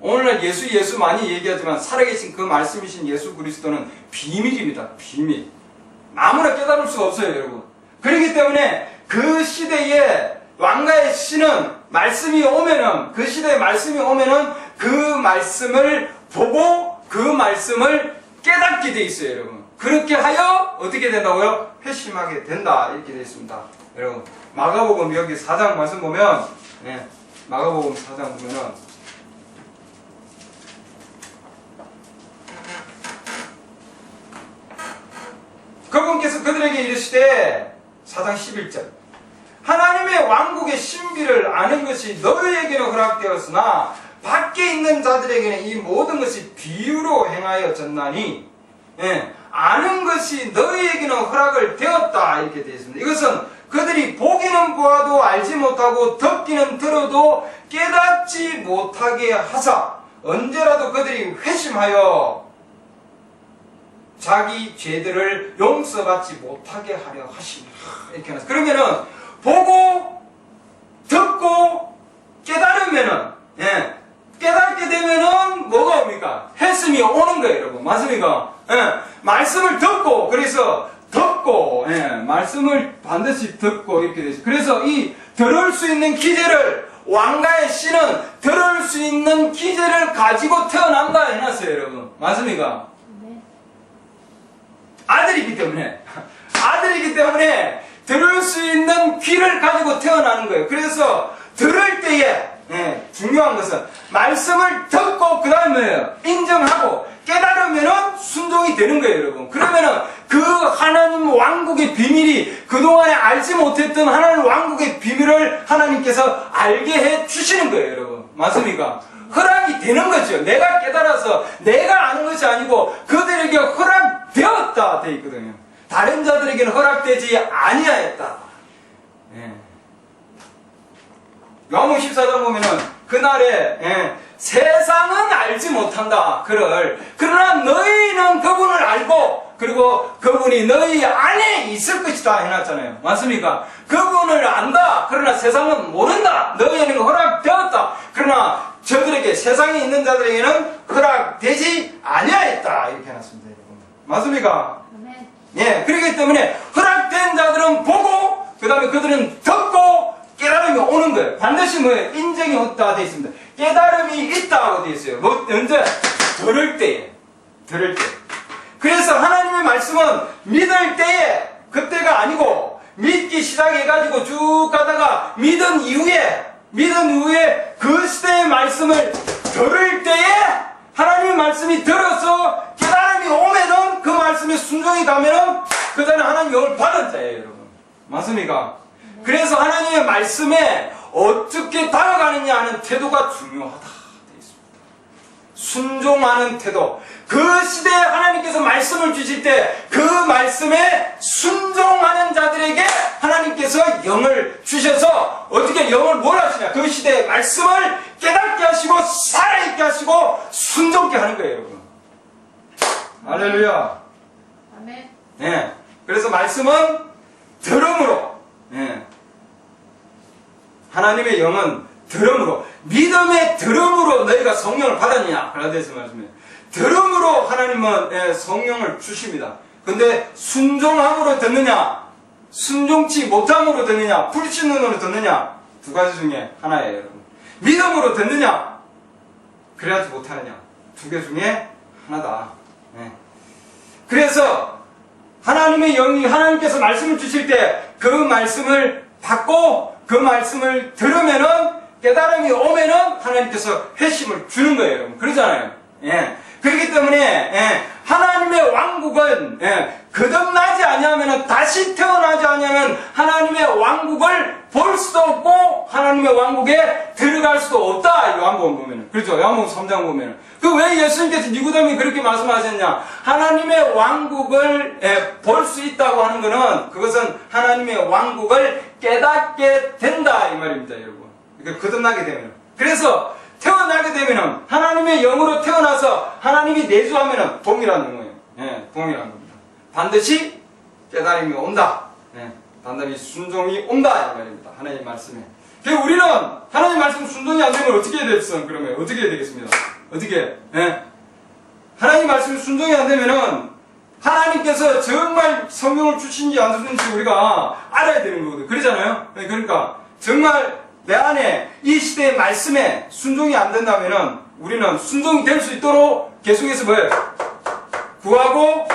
오늘날 예수 많이 얘기하지만 살아계신 그 말씀이신 예수 그리스도는 비밀입니다. 비밀. 아무나 깨달을 수가 없어요, 여러분. 그렇기 때문에 그 시대에 왕가의 씨는 말씀이 오면은, 그 시대에 말씀이 오면은 그 말씀을 보고 그 말씀을 깨닫게 돼 있어요, 여러분. 그렇게 하여 어떻게 된다고요? 회심하게 된다 이렇게 되어 있습니다. 여러분, 마가복음 여기 4장 말씀 보면, 마가복음 4장 보면은 그분께서 그들에게 이르시되, 4장 11절, 하나님의 왕국의 신비를 아는 것이 너희에게는 허락되었으나 밖에 있는 자들에게는 이 모든 것이 비유로 행하여졌나니, 아는 것이 너희에게는 허락을 되었다 이렇게 되어 있습니다. 이것은 그들이 보기는 보아도 알지 못하고 듣기는 들어도 깨닫지 못하게 하사 언제라도 그들이 회심하여 자기 죄들을 용서받지 못하게 하려 하시니라 이렇게 해놨어요. 그러면은 보고 듣고 깨달으면은, 깨닫게 되면은 뭐가 옵니까? 회심이 오는 거예요, 여러분. 맞습니까? 말씀을 듣고, 그래서 듣고, 말씀을 반드시 듣고 이렇게 되죠. 그래서 이 들을 수 있는 기제를, 왕가의 씨는 들을 수 있는 기제를 가지고 태어난다 해놨어요, 여러분. 맞습니까? 네. 아들이기 때문에 들을 수 있는 귀를 가지고 태어나는 거예요. 그래서 들을 때에 중요한 것은 말씀을 듣고 그 다음에 인정하고 깨달으면은 순종이 되는 거예요, 여러분. 그러면은 그 하나님 왕국의 비밀이 그동안에 알지 못했던 하나님 왕국의 비밀을 하나님께서 알게 해 주시는 거예요, 여러분. 맞습니까? 허락이 되는 거죠. 내가 깨달아서 내가 아는 것이 아니고 그들에게 허락되었다 돼 있거든요. 다른 자들에게는 허락되지 아니하였다. 요한복음 14장 보면은 그날에 세상은 알지 못한다. 그러나 너희는 그분을 알고 그리고 그분이 너희 안에 있을 것이다 해놨잖아요. 맞습니까? 그분을 안다. 그러나 세상은 모른다. 너희에게는 허락되었다. 그러나 저들에게 세상에 있는 자들에게는 허락되지 아니하였다. 이렇게 해놨습니다, 여러분. 맞습니까? 네. 그렇기 때문에 허락된 자들은 보고 그 다음에 그들은 듣고 깨달음이 오는 거예요. 반드시 뭐예요? 인정이 없다 되어 있습니다. 깨달음이 있다고 되어 있어요. 언제? 들을 때. 그래서 하나님의 말씀은 믿을 때에 그때가 아니고 믿기 시작해가지고 쭉 가다가 믿은 이후에 그 시대의 말씀을 들을 때에 하나님의 말씀이 들어서 깨달음이 오면은 그 말씀에 순종이 가면은 그 자는 하나님 영을 받은 자예요, 여러분. 맞습니까? 그래서 하나님의 말씀에 어떻게 다가가느냐 하는 태도가 중요하다 되어 있습니다. 순종하는 태도. 그 시대에 하나님께서 말씀을 주실 때 그 말씀에 순종하는 자들에게 하나님께서 영을 주셔서 어떻게 영을 뭘 하시냐? 그 시대의 말씀을 깨닫게 하시고 살아있게 하시고 순종케 하는 거예요, 여러분. 할렐루야. 아멘. 그래서 말씀은 들음으로, 하나님의 영은 들음으로, 믿음의 들음으로 너희가 성령을 받았느냐? 갈라디아서 말씀에 들음으로 하나님은 성령을 주십니다. 근데 순종함으로 듣느냐? 순종치 못함으로 듣느냐? 불신론으로 듣느냐? 두 가지 중에 하나예요, 여러분. 믿음으로 듣느냐? 그래야지 못하느냐? 두 개 중에 하나다. 그래서 하나님의 영이 하나님께서 말씀을 주실 때 그 말씀을 받고 그 말씀을 들으면은 깨달음이 오면은 하나님께서 회심을 주는 거예요, 여러분. 그러잖아요. 그렇기 때문에 하나님의 왕국은 거듭나지 아니하면 다시 태어나지 아니하면 하나님의 왕국을 볼 수도 없고 하나님의 왕국에 들어갈 수도 없다. 요한복음 보면은. 그렇죠? 요한복음 3장 보면은. 그 왜 예수님께서 니고데모에 그렇게 말씀하셨냐? 하나님의 왕국을 볼 수 있다고 하는 것은 그것은 하나님의 왕국을 깨닫게 된다 이 말입니다, 여러분. 그러니까 거듭나게 되면. 그래서 태어나게 되면은 하나님의 영으로 태어나서 하나님이 내주하면은 동일한 영이에요. 동일한 겁니다. 반드시 깨달음이 온다. 반드시 순종이 온다 이 말입니다. 하나님 말씀에. 그래서 우리는 하나님 말씀 순종이 안 되면 어떻게 해야 되겠어? 그러면 어떻게 해야 되겠습니다? 어떻게? 하나님 말씀 순종이 안 되면은 하나님께서 정말 성령을 주신지 안 주신지 우리가 알아야 되는 거거든. 그러잖아요. 그러니까 정말 내 안에 이 시대의 말씀에 순종이 안 된다면은 우리는 순종이 될 수 있도록 계속해서 뭐예요? 구하고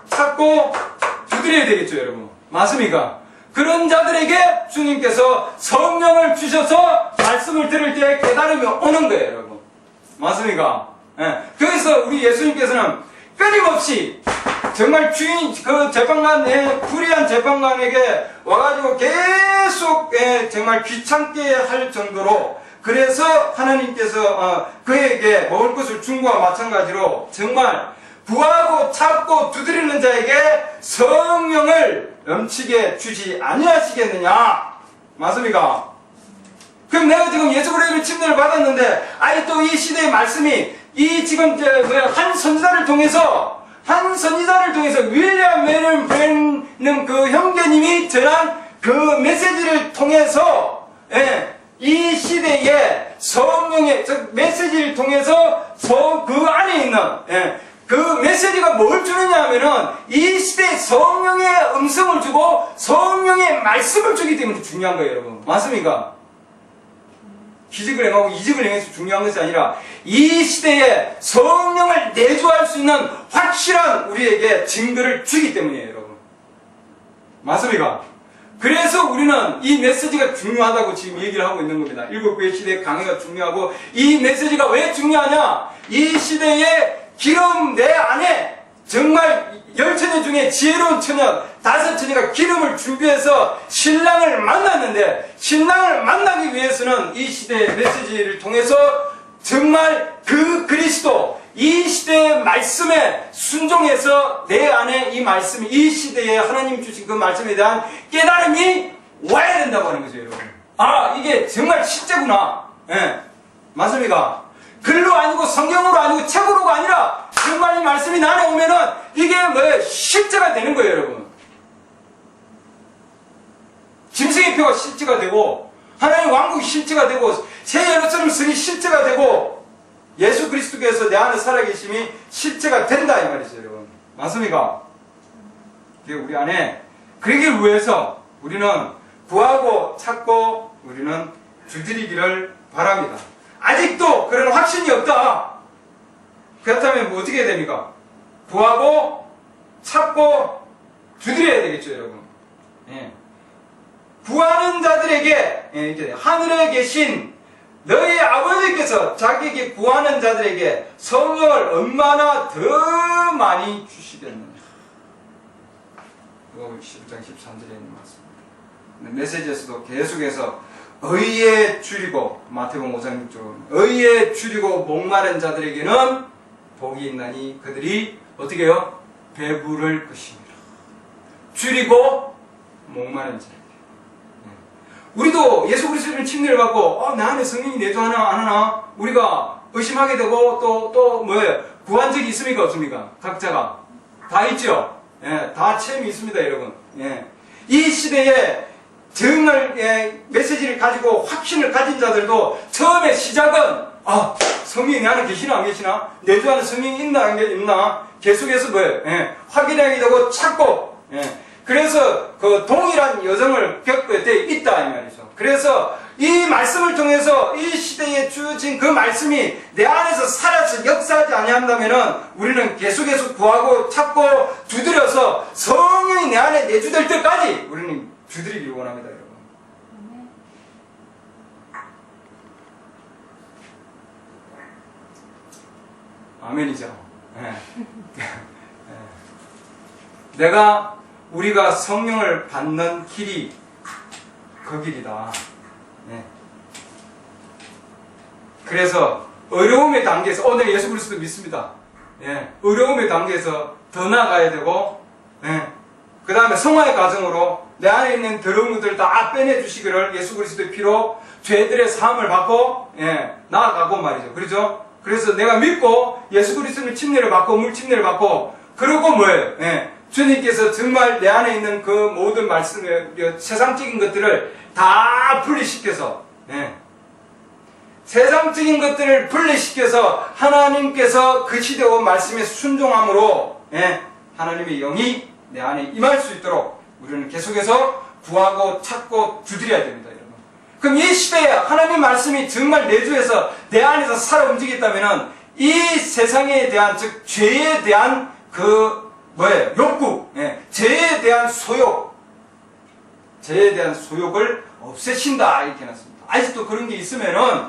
찾고 두드려야 되겠죠, 여러분. 맞습니까? 그런 자들에게 주님께서 성령을 주셔서 말씀을 들을 때 깨달음이 오는 거예요, 여러분. 맞습니까? 그래서 우리 예수님께서는 끊임없이 정말 그 재판관, 불의한 재판관에게 와가지고 계속 정말 귀찮게 할 정도로 그래서 하나님께서 그에게 먹을 것을 준 것과 마찬가지로 정말 구하고 찾고 두드리는 자에게 성령을 넘치게 주지 아니하시겠느냐? 맞습니까? 그럼 내가 지금 예수 그리스도의 침례를 받았는데 또 이 시대의 말씀이 이 지금 한 선지자를 통해서 윌리엄 메릴 브랜넘 그 형제님이 전한 그 메시지를 통해서 이 시대에 성령의 메시지를 통해서 그 안에 있는 그 메시지가 뭘 주느냐 하면은 이 시대에 성령의 음성을 주고 성령의 말씀을 주기 때문에 중요한 거예요, 여러분. 맞습니까? 기적을 행하고 이적을 행해서 중요한 것이 아니라 이 시대에 성령을 내주할 수 있는 확실한 우리에게 증거를 주기 때문이에요, 여러분. 맞습니까? 그래서 우리는 이 메시지가 중요하다고 지금 얘기를 하고 있는 겁니다. 일곱 교회 시대의 강해가 중요하고 이 메시지가 왜 중요하냐? 이 시대에 기름 내 안에 정말 10처녀 중에 지혜로운 처녀 5처녀가 기름을 준비해서 신랑을 만났는데 신랑을 만나기 위해서는 이 시대의 메시지를 통해서 정말 그 그리스도 이 시대의 말씀에 순종해서 내 안에 이 말씀이 이 시대에 하나님 주신 그 말씀에 대한 깨달음이 와야 된다고 하는 거죠, 여러분. 아, 이게 정말 실제구나. 예. 맞습니까? 글로 아니고 성경으로 아니고 책으로가 아니라 정말 이 말씀이 나에 오면은 이게 뭐예요? 실제가 되는 거예요, 여러분. 짐승의 표가 실제가 되고 하나님의 왕국이 실제가 되고 새 예루살렘 성이 실제가 되고 예수 그리스도께서 내 안에 살아계심이 실제가 된다 이 말이죠, 여러분. 맞습니까? 그게 우리 안에 그러기 위해서 우리는 구하고 찾고 우리는 두드리기를 바랍니다. 아직도 그런 확신이 없다. 그렇다면 뭐 어떻게 해야 됩니까? 구하고 찾고 두드려야 되겠죠, 여러분. 예. 구하는 자들에게 이렇게 하늘에 계신 너희 아버지께서 자기에게 구하는 자들에게 성령을 얼마나 더 많이 주시겠느냐. 이거 11장 13절에 있는 말씀입니다. 메시지에서도 계속해서 의에 줄이고 마태복음 5장 6절 의에 줄이고 목마른 자들에게는 복이 있나니 그들이 어떻게 해요? 배부를 것입니다. 줄이고 목마른 자에게. 우리도 예수 그리스도를 침례를 받고 내 안에 성령이 내주하나 안 하나 우리가 의심하게 되고 또 뭐예요? 구한 적이 있습니까 없습니까? 각자가 다 있죠. 예, 다 체험이 있습니다, 여러분. 예. 이 시대에 정말 메시지를 가지고 확신을 가진 자들도 처음에 시작은 성령이 내 안에 계시나 안 계시나? 내주하는 성령이 있나 안 있나? 계속해서 뭐예요? 확인하게 되고 찾고 그래서 그 동일한 여정을 겪을 때 있다 이 말이죠. 그래서 이 말씀을 통해서 이 시대에 주어진 그 말씀이 내 안에서 살아서 역사하지 아니한다면은 우리는 계속해서 구하고 찾고 두드려서 성령이 내 안에 내주될 때까지 우리는 두드리길 원합니다, 여러분. 아멘이죠. 우리가 성령을 받는 길이 그 길이다. 그래서 어려움의 단계에서 내가 예수 그리스도 믿습니다. 어려움의 단계에서 더 나아가야 되고 그 다음에 성화의 과정으로 내 안에 있는 더러운 것들을 다 빼내주시기를 예수 그리스도의 피로 죄들의 사함을 받고 나아가고 말이죠. 그렇죠? 그래서 내가 믿고 예수 그리스도의 침례를 받고 물 침례를 받고 그러고 뭐예요? 주님께서 정말 내 안에 있는 그 모든 말씀, 세상적인 것들을 다 분리시켜서 세상적인 것들을 분리시켜서 하나님께서 그 시대의 말씀에 순종함으로 하나님의 영이 내 안에 임할 수 있도록 우리는 계속해서 구하고 찾고 두드려야 됩니다, 여러분. 그럼 이 시대에 하나님 말씀이 정말 내주해서 내 안에서 살아 움직였다면 이 세상에 대한 즉 죄에 대한 욕구, 죄에 대한 소욕, 죄에 대한 소욕을 없애신다 이렇게 해놨습니다. 아직도 그런 게 있으면은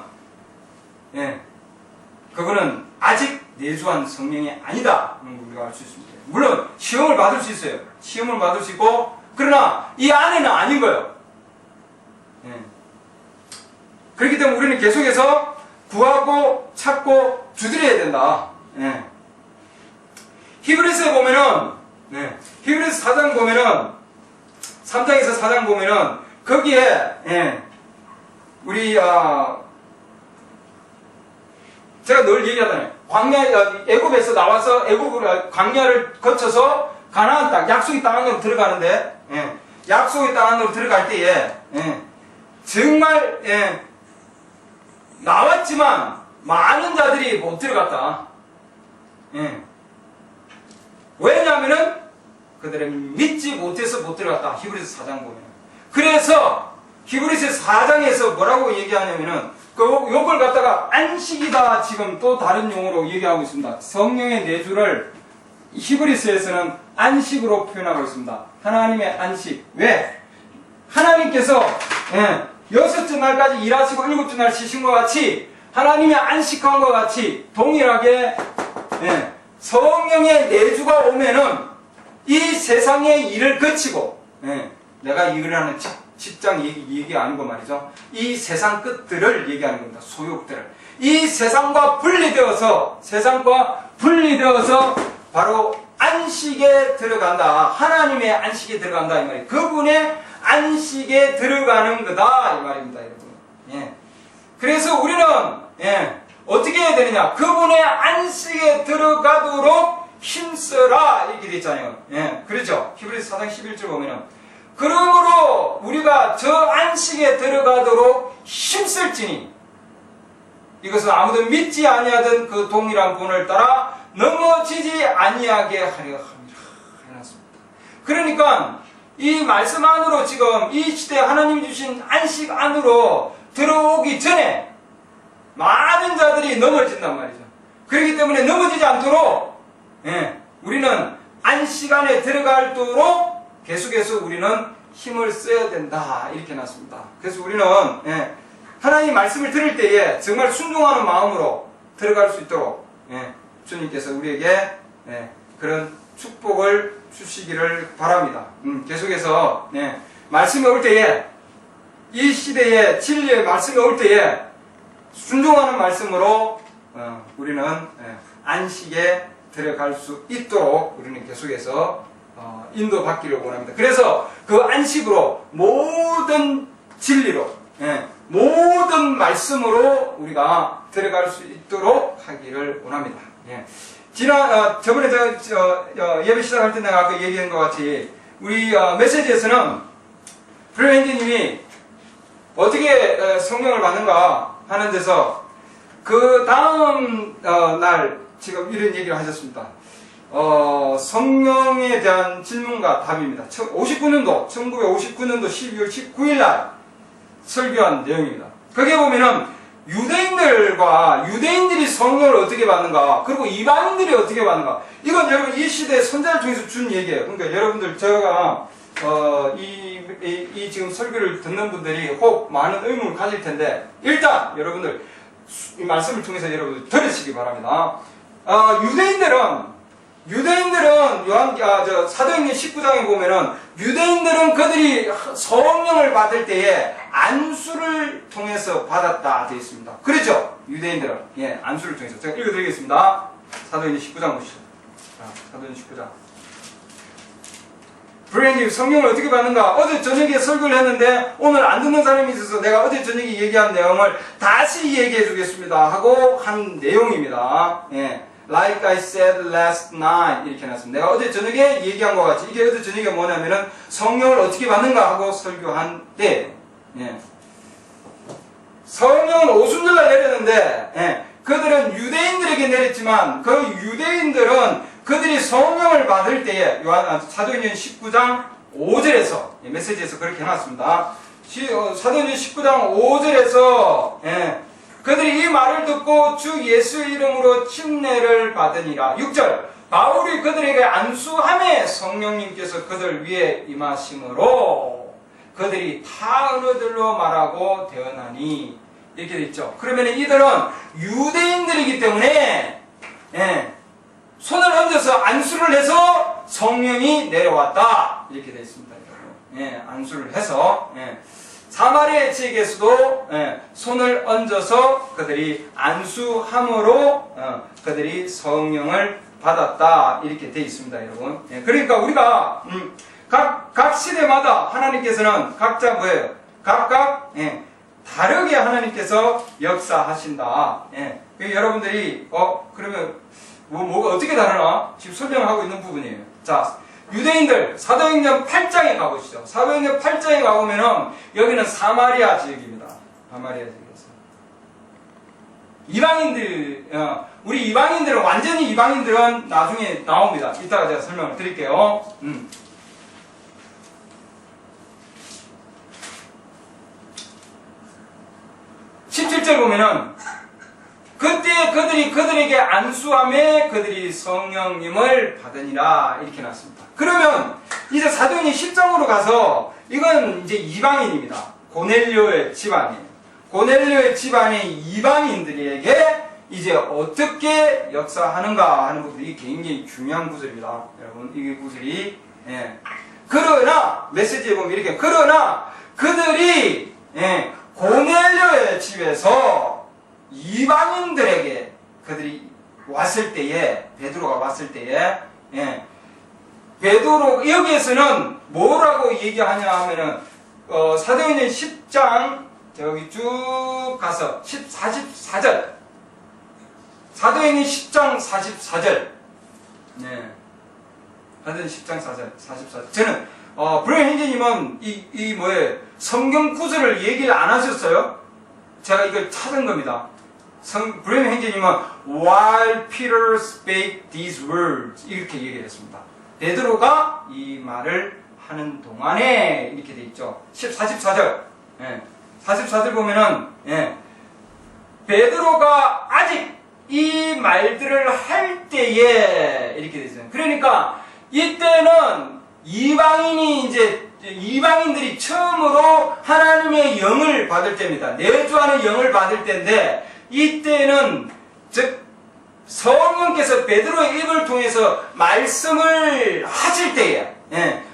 그거는 아직 내주한 성령이 아니다. 우리가 알 수 있습니다. 물론 시험을 받을 수 있어요. 시험을 받을 수 있고 그러나 이 안에는 아닌 거예요. 그렇기 때문에 우리는 계속해서 구하고 찾고 두드려야 된다. 히브리서에 보면은 히브리서 4장 보면은 3장에서 4장 보면은 거기에 우리 제가 늘 얘기하잖아요. 애굽에서 나와서 애굽으로 광야를 거쳐서 가나안 땅, 약속의 땅 안으로 들어가는데 약속의 땅 안으로 들어갈 때에 정말 나왔지만 많은 자들이 못 들어갔다. 왜냐하면은 그들은 믿지 못해서 못 들어갔다. 히브리서 4장 보면. 그래서 히브리서 4장에서 뭐라고 얘기하냐면은 요걸 갖다가 안식이다 지금 또 다른 용어로 얘기하고 있습니다. 성령의 내주를 히브리서에서는 안식으로 표현하고 있습니다. 하나님의 안식. 왜? 하나님께서 여섯째 날까지 일하시고 일곱째 날 쉬신 것 같이 하나님의 안식한 것 같이 동일하게 성령의 내주가 오면은 이 세상의 일을 거치고 내가 일을 하는 직장 얘기 아니고 말이죠. 이 세상 끝들을 얘기하는 겁니다. 소욕들을. 이 세상과 분리되어서 바로 안식에 들어간다. 하나님의 안식에 들어간다 이 말이에요. 그분의 안식에 들어가는 거다 이 말입니다, 여러분. 그래서 우리는 어떻게 해야 되느냐? 그분의 안식에 들어가도록 힘써라 이렇게 돼 있잖아요. 그렇죠? 히브리서 4장 11절 보면은 그러므로 우리가 저 안식에 들어가도록 힘쓸지니 이것은 아무도 믿지 아니하던 그 동일한 분을 따라 넘어지지 아니하게 하려 합니다. 해놨습니다. 그러니까 이 말씀 안으로 지금 이 시대에 하나님이 주신 안식 안으로 들어오기 전에 많은 자들이 넘어진단 말이죠. 그렇기 때문에 넘어지지 않도록 우리는 안식 안에 들어갈도록 계속해서 우리는 힘을 써야 된다 이렇게 해놨습니다. 그래서 우리는 하나님 말씀을 들을 때에 정말 순종하는 마음으로 들어갈 수 있도록 주님께서 우리에게 그런 축복을 주시기를 바랍니다. 계속해서 말씀이 올 때에 이 시대에 진리의 말씀이 올 때에 순종하는 말씀으로 우리는 안식에 들어갈 수 있도록 우리는 계속해서 인도받기를 원합니다. 그래서 그 안식으로 모든 진리로 모든 말씀으로 우리가 들어갈 수 있도록 하기를 원합니다. 저번에 예배 시작할 때 내가 아까 얘기한 것 같이 우리 메시지에서는 브레인드님이 어떻게 성령을 받는가 하는 데서 그 다음 날 지금 이런 얘기를 하셨습니다. 성령에 대한 질문과 답입니다. 1999년도 12월 19일 날 설교한 내용입니다. 거기에 보면은 유대인들이 성령을 어떻게 받는가, 그리고 이방인들이 어떻게 받는가, 이건 여러분 이 시대의 선자를 통해서 준 얘기예요. 그러니까 여러분들 제가 이 지금 설교를 듣는 분들이 혹 많은 의문을 가질 텐데 일단 여러분들 이 말씀을 통해서 여러분들 들으시기 바랍니다. 유대인들은 사도행전 19장에 보면은 유대인들은 그들이 성령을 받을 때에 안수를 통해서 받았다 되어 있습니다. 그렇죠? 유대인들은 안수를 통해서 제가 읽어드리겠습니다. 사도행전 19장 보시죠. 사도행전 19장. 브레인님 성령을 어떻게 받는가? 어제 저녁에 설교를 했는데 오늘 안 듣는 사람이 있어서 내가 어제 저녁에 얘기한 내용을 다시 얘기해 주겠습니다 하고 한 내용입니다. Like I said last night 이렇게 해놨습니다. 내가 어제 저녁에 얘기한 것 같이 이게 어제 저녁에 뭐냐면은 성령을 어떻게 받는가 하고 설교한 때 성령은 오순절날 내렸는데 그들은 유대인들에게 내렸지만 그 유대인들은 그들이 성령을 받을 때에 사도행전 19장 5절에서 메시지에서 그렇게 해놨습니다. 사도행전 19장 5절에서 그들이 이 말을 듣고 주 예수의 이름으로 침례를 받으니라. 6절 바울이 그들에게 안수함에 성령님께서 그들 위에 임하심으로 그들이 타 언어들로 말하고 되어나니 이렇게 돼 있죠. 그러면 이들은 유대인들이기 때문에 손을 얹어서 안수를 해서 성령이 내려왔다 이렇게 되어 있습니다. 안수를 해서 사마리아 지역에서도 손을 얹어서 그들이 안수함으로 그들이 성령을 받았다 이렇게 되어 있습니다, 여러분. 그러니까 우리가 각 시대마다 하나님께서는 각자 뭐예요? 각각 다르게 하나님께서 역사하신다. 여러분들이 그러면 뭐가 어떻게 다르나? 지금 설명을 하고 있는 부분이에요. 자, 유대인들 사도행전 8장에 가보시죠. 사도행전 8장에 가보면은 여기는 사마리아 지역입니다. 사마리아 지역에서 이방인들, 우리 이방인들은, 완전히 이방인들은 나중에 나옵니다. 이따가 제가 설명을 드릴게요. 17절 보면은, 그때 그들에게 안수함에 그들이 성령님을 받으니라. 이렇게 나왔습니다. 그러면, 이제 사도행전 10장으로 가서, 이건 이제 이방인입니다. 고넬료의 집안이에요. 고넬료의 집안의 이방인들에게 이제 어떻게 역사하는가 하는 부분이 굉장히 중요한 구절입니다. 여러분, 이 구절이, 그러나, 메시지에 보면 이렇게, 그러나, 그들이, 고넬료의 집에서 이방인들에게 그들이 왔을 때에, 베드로가 왔을 때에, 베드로, 여기에서는 뭐라고 얘기하냐 하면은, 사도행전 10장, 저기 쭉 가서, 44절. 사도행전 10장 44절. 네. 사도행전 10장 44절. 저는, 브레인 행제님은 성경 구절을 얘기를 안 하셨어요? 제가 이걸 찾은 겁니다. 브레인 행제님은, while Peter spake these words. 이렇게 얘기를 했습니다. 베드로가 이 말을 하는 동안에 이렇게 돼 있죠. 44절. 44절 보면은, 베드로가 아직 이 말들을 할 때에 이렇게 돼 있어요. 그러니까 이때는 이방인들이 처음으로 하나님의 영을 받을 때입니다. 내주하는 영을 받을 때인데, 이때는 즉 성령께서 베드로의 입을 통해서 말씀을 하실 때에,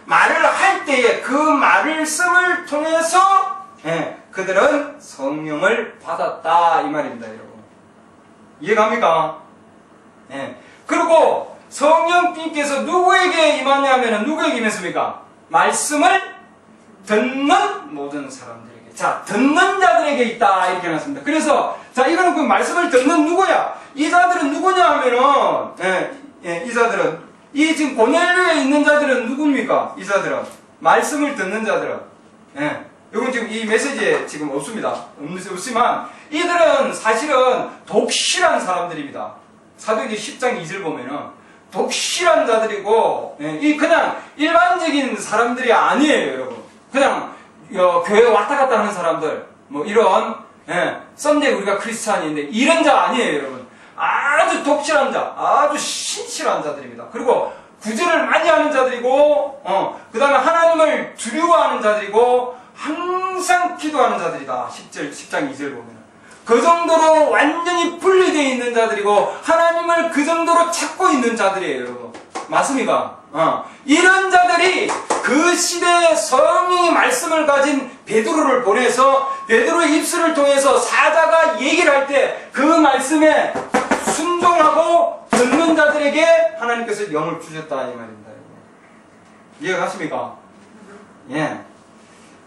말을 할 때에 그 말씀을 통해서 그들은 성령을 받았다 이 말입니다, 여러분. 이해갑니까? 그리고 성령님께서 누구에게 임하냐면은 누구에게 임했습니까? 말씀을 듣는 모든 사람들에게. 자, 듣는 자들에게 있다 이렇게 해놨습니다. 그래서 자, 이거는 그 말씀을 듣는 누구야? 이 자들은 누구냐 하면은 이 자들은 이 지금 고넬료에 있는 자들은 누굽니까? 이 자들은 말씀을 듣는 자들은 이건 지금 이 메시지에 지금 없습니다. 없지만 이들은 사실은 독실한 사람들입니다. 사도행전 10장 2절 보면은 독실한 자들이고 이 그냥 일반적인 사람들이 아니에요, 여러분. 그냥 교회 왔다 갔다 하는 사람들 뭐 이런 썬데이 우리가 크리스찬인데 이런 자 아니에요, 여러분. 아주 독실한 자, 아주 신실한 자들입니다. 그리고 구제를 많이 하는 자들이고 그 다음에 하나님을 두려워하는 자들이고 항상 기도하는 자들이다. 10장 2절 보면 그 정도로 완전히 분리되어 있는 자들이고 하나님을 그 정도로 찾고 있는 자들이에요, 여러분. 맞습니까? 이런 자들이 그 시대에 성령의 말씀을 가진 베드로를 보내서 베드로의 입술을 통해서 사자가 얘기를 할 때 그 말씀에 순종하고 듣는 자들에게 하나님께서 영을 주셨다 이 말입니다, 여러분. 이해가 가십니까? 예.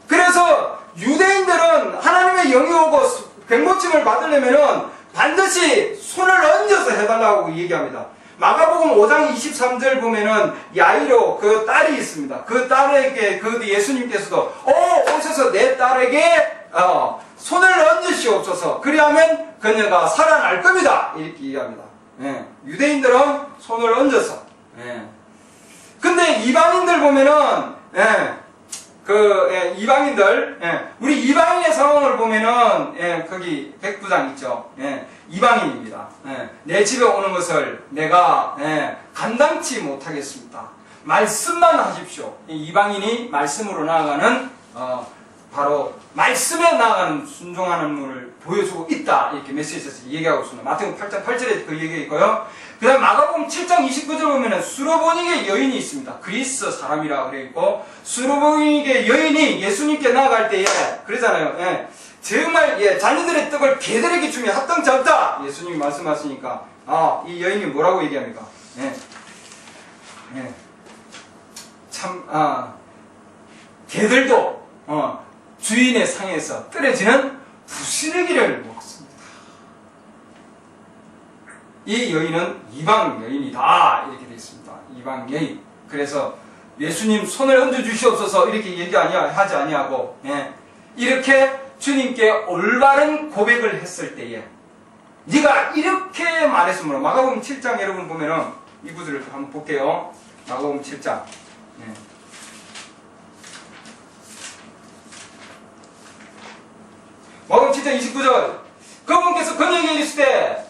그래서 유대인들은 하나님의 영이 오고 백모침을 받으려면은 반드시 손을 얹어서 해달라고 얘기합니다. 마가복음 5장 23절 보면은 야이로 그 딸이 있습니다. 그 딸에게 그 예수님께서도 오셔서 내 딸에게 손을 얹으시옵소서. 그리하면 그녀가 살아날 겁니다. 이렇게 얘기합니다. 유대인들은 손을 얹어서. 근데 이방인들 보면은 이방인들, 우리 이방인의 상황을 보면은, 거기 백부장 있죠. 이방인입니다. 내 집에 오는 것을 내가, 감당치 못하겠습니다. 말씀만 하십시오. 이방인이 말씀으로 나아가는, 바로, 말씀에 나아가는 순종하는 분을 보여주고 있다. 이렇게 메시지에서 얘기하고 있습니다. 마태복음 8장 8절에 그 얘기가 있고요. 그 다음 마가복음 7장 29절 보면은 수로보니게 여인이 있습니다. 그리스 사람이라 그래 있고, 수로보니게 여인이 예수님께 나아갈 때에, 그러잖아요. 정말, 자녀들의 떡을 개들에게 주면 합당치 않다! 예수님이 말씀하시니까, 이 여인이 뭐라고 얘기합니까? 개들도, 주인의 상에서 떨어지는 부스러기를 먹습니다. 이 여인은 이방 여인이다 이렇게 되어 있습니다. 이방 여인. 그래서 예수님 손을 얹어 주시옵소서 이렇게 얘기하지 아니하고 이렇게 주님께 올바른 고백을 했을 때에 네가 이렇게 말했으므로. 마가복음 7장 여러분 보면은 이 구절을 한번 볼게요. 마가복음 7장. 네. 마가복음 7장 29절. 그분께서 그녀에게 이르시되,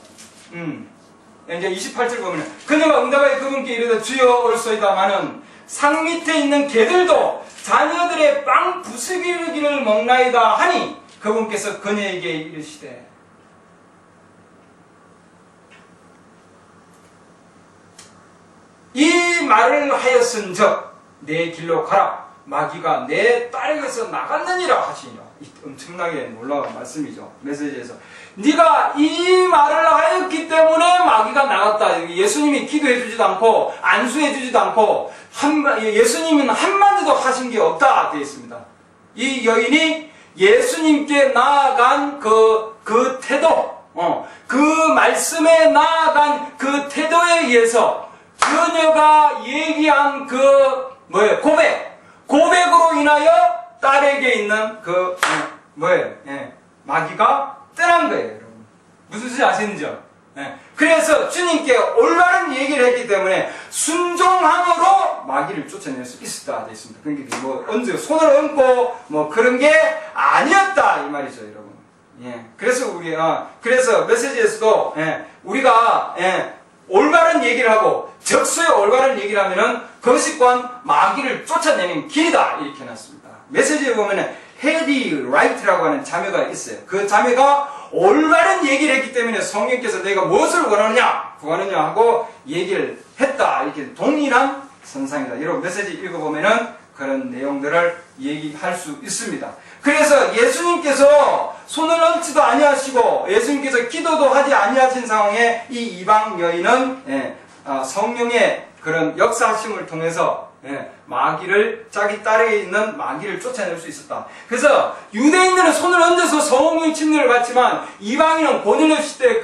이제 28절 보면 그녀가 응답하여 그분께 이르되 주여 올소이다마는 상 밑에 있는 개들도 자녀들의 빵 부스러기를 먹나이다 하니 그분께서 그녀에게 이르시되. 이 말을 하였은즉 내 길로 가라 마귀가 내 딸에게서 나갔느니라 하시니라. 엄청나게 놀라운 말씀이죠. 메시지에서 네가 이 말을 하였기 때문에 마귀가 나갔다. 예수님이 기도해 주지도 않고 안수해 주지도 않고 예수님은 한마디도 하신 게 없다 되어 있습니다. 이 여인이 예수님께 나아간 그 태도, 그 말씀에 나아간 그 태도에 의해서 그녀가 얘기한 고백으로 인하여 딸에게 있는 마귀가 떠난 거예요, 여러분. 무슨 뜻인지 아시는지요? 그래서 주님께 올바른 얘기를 했기 때문에 순종함으로 마귀를 쫓아낼 수 있었다 되어 있습니다. 그러니까 언제 손을 얹고 그런 게 아니었다 이 말이죠, 여러분. 그래서 메시지에서도 우리가 올바른 얘기를 하고 적수에 올바른 얘기를 하면은 그것이 또한 마귀를 쫓아내는 길이다 이렇게 해놨습니다. 메시지에 보면은 헤디 라이트라고 하는 자매가 있어요. 그 자매가 올바른 얘기를 했기 때문에 성령께서 내가 무엇을 구하느냐 하고 얘기를 했다. 이렇게 동일한 선상이다. 여러분 메시지 읽어보면은 그런 내용들을 얘기할 수 있습니다. 그래서 예수님께서 손을 얹지도 아니하시고 예수님께서 기도도 하지 아니하신 상황에 이 이방 여인은 성령의 그런 역사하심을 통해서 마귀를 자기 딸에 있는 마귀를 쫓아낼 수 있었다. 그래서 유대인들은 손을 얹어서 성령 침례를 받지만 이방인은 고넬료 시대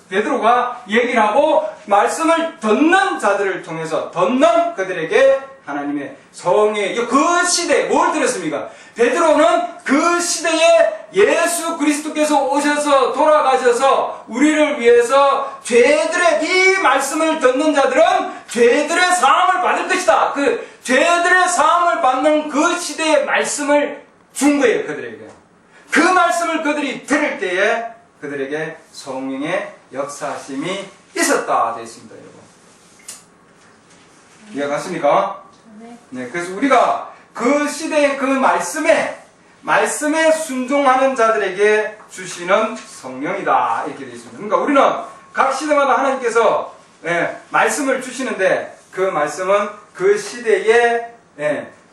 베드로가 얘기를 하고 말씀을 듣는 자들을 통해서 듣는 그들에게 하나님의 성의 그 시대에 뭘 들었습니까? 베드로는 그 시대에 예수 그리스도께서 오셔서 돌아가셔서 우리를 위해서 이 말씀을 듣는 자들은 죄들의 사함을 받을 것이다. 그 죄들의 사함을 받는 그 시대의 말씀을 준 거예요, 그들에게. 그 말씀을 그들이 들을 때에 그들에게 성령의 역사심이 있었다 되어 있습니다, 여러분. 이해가십니까? 네, 그래서 우리가 그 시대의 그 말씀에 순종하는 자들에게 주시는 성령이다 이렇게 되어 있습니다. 그러니까 우리는 각 시대마다 하나님께서 말씀을 주시는데 그 말씀은 그 시대의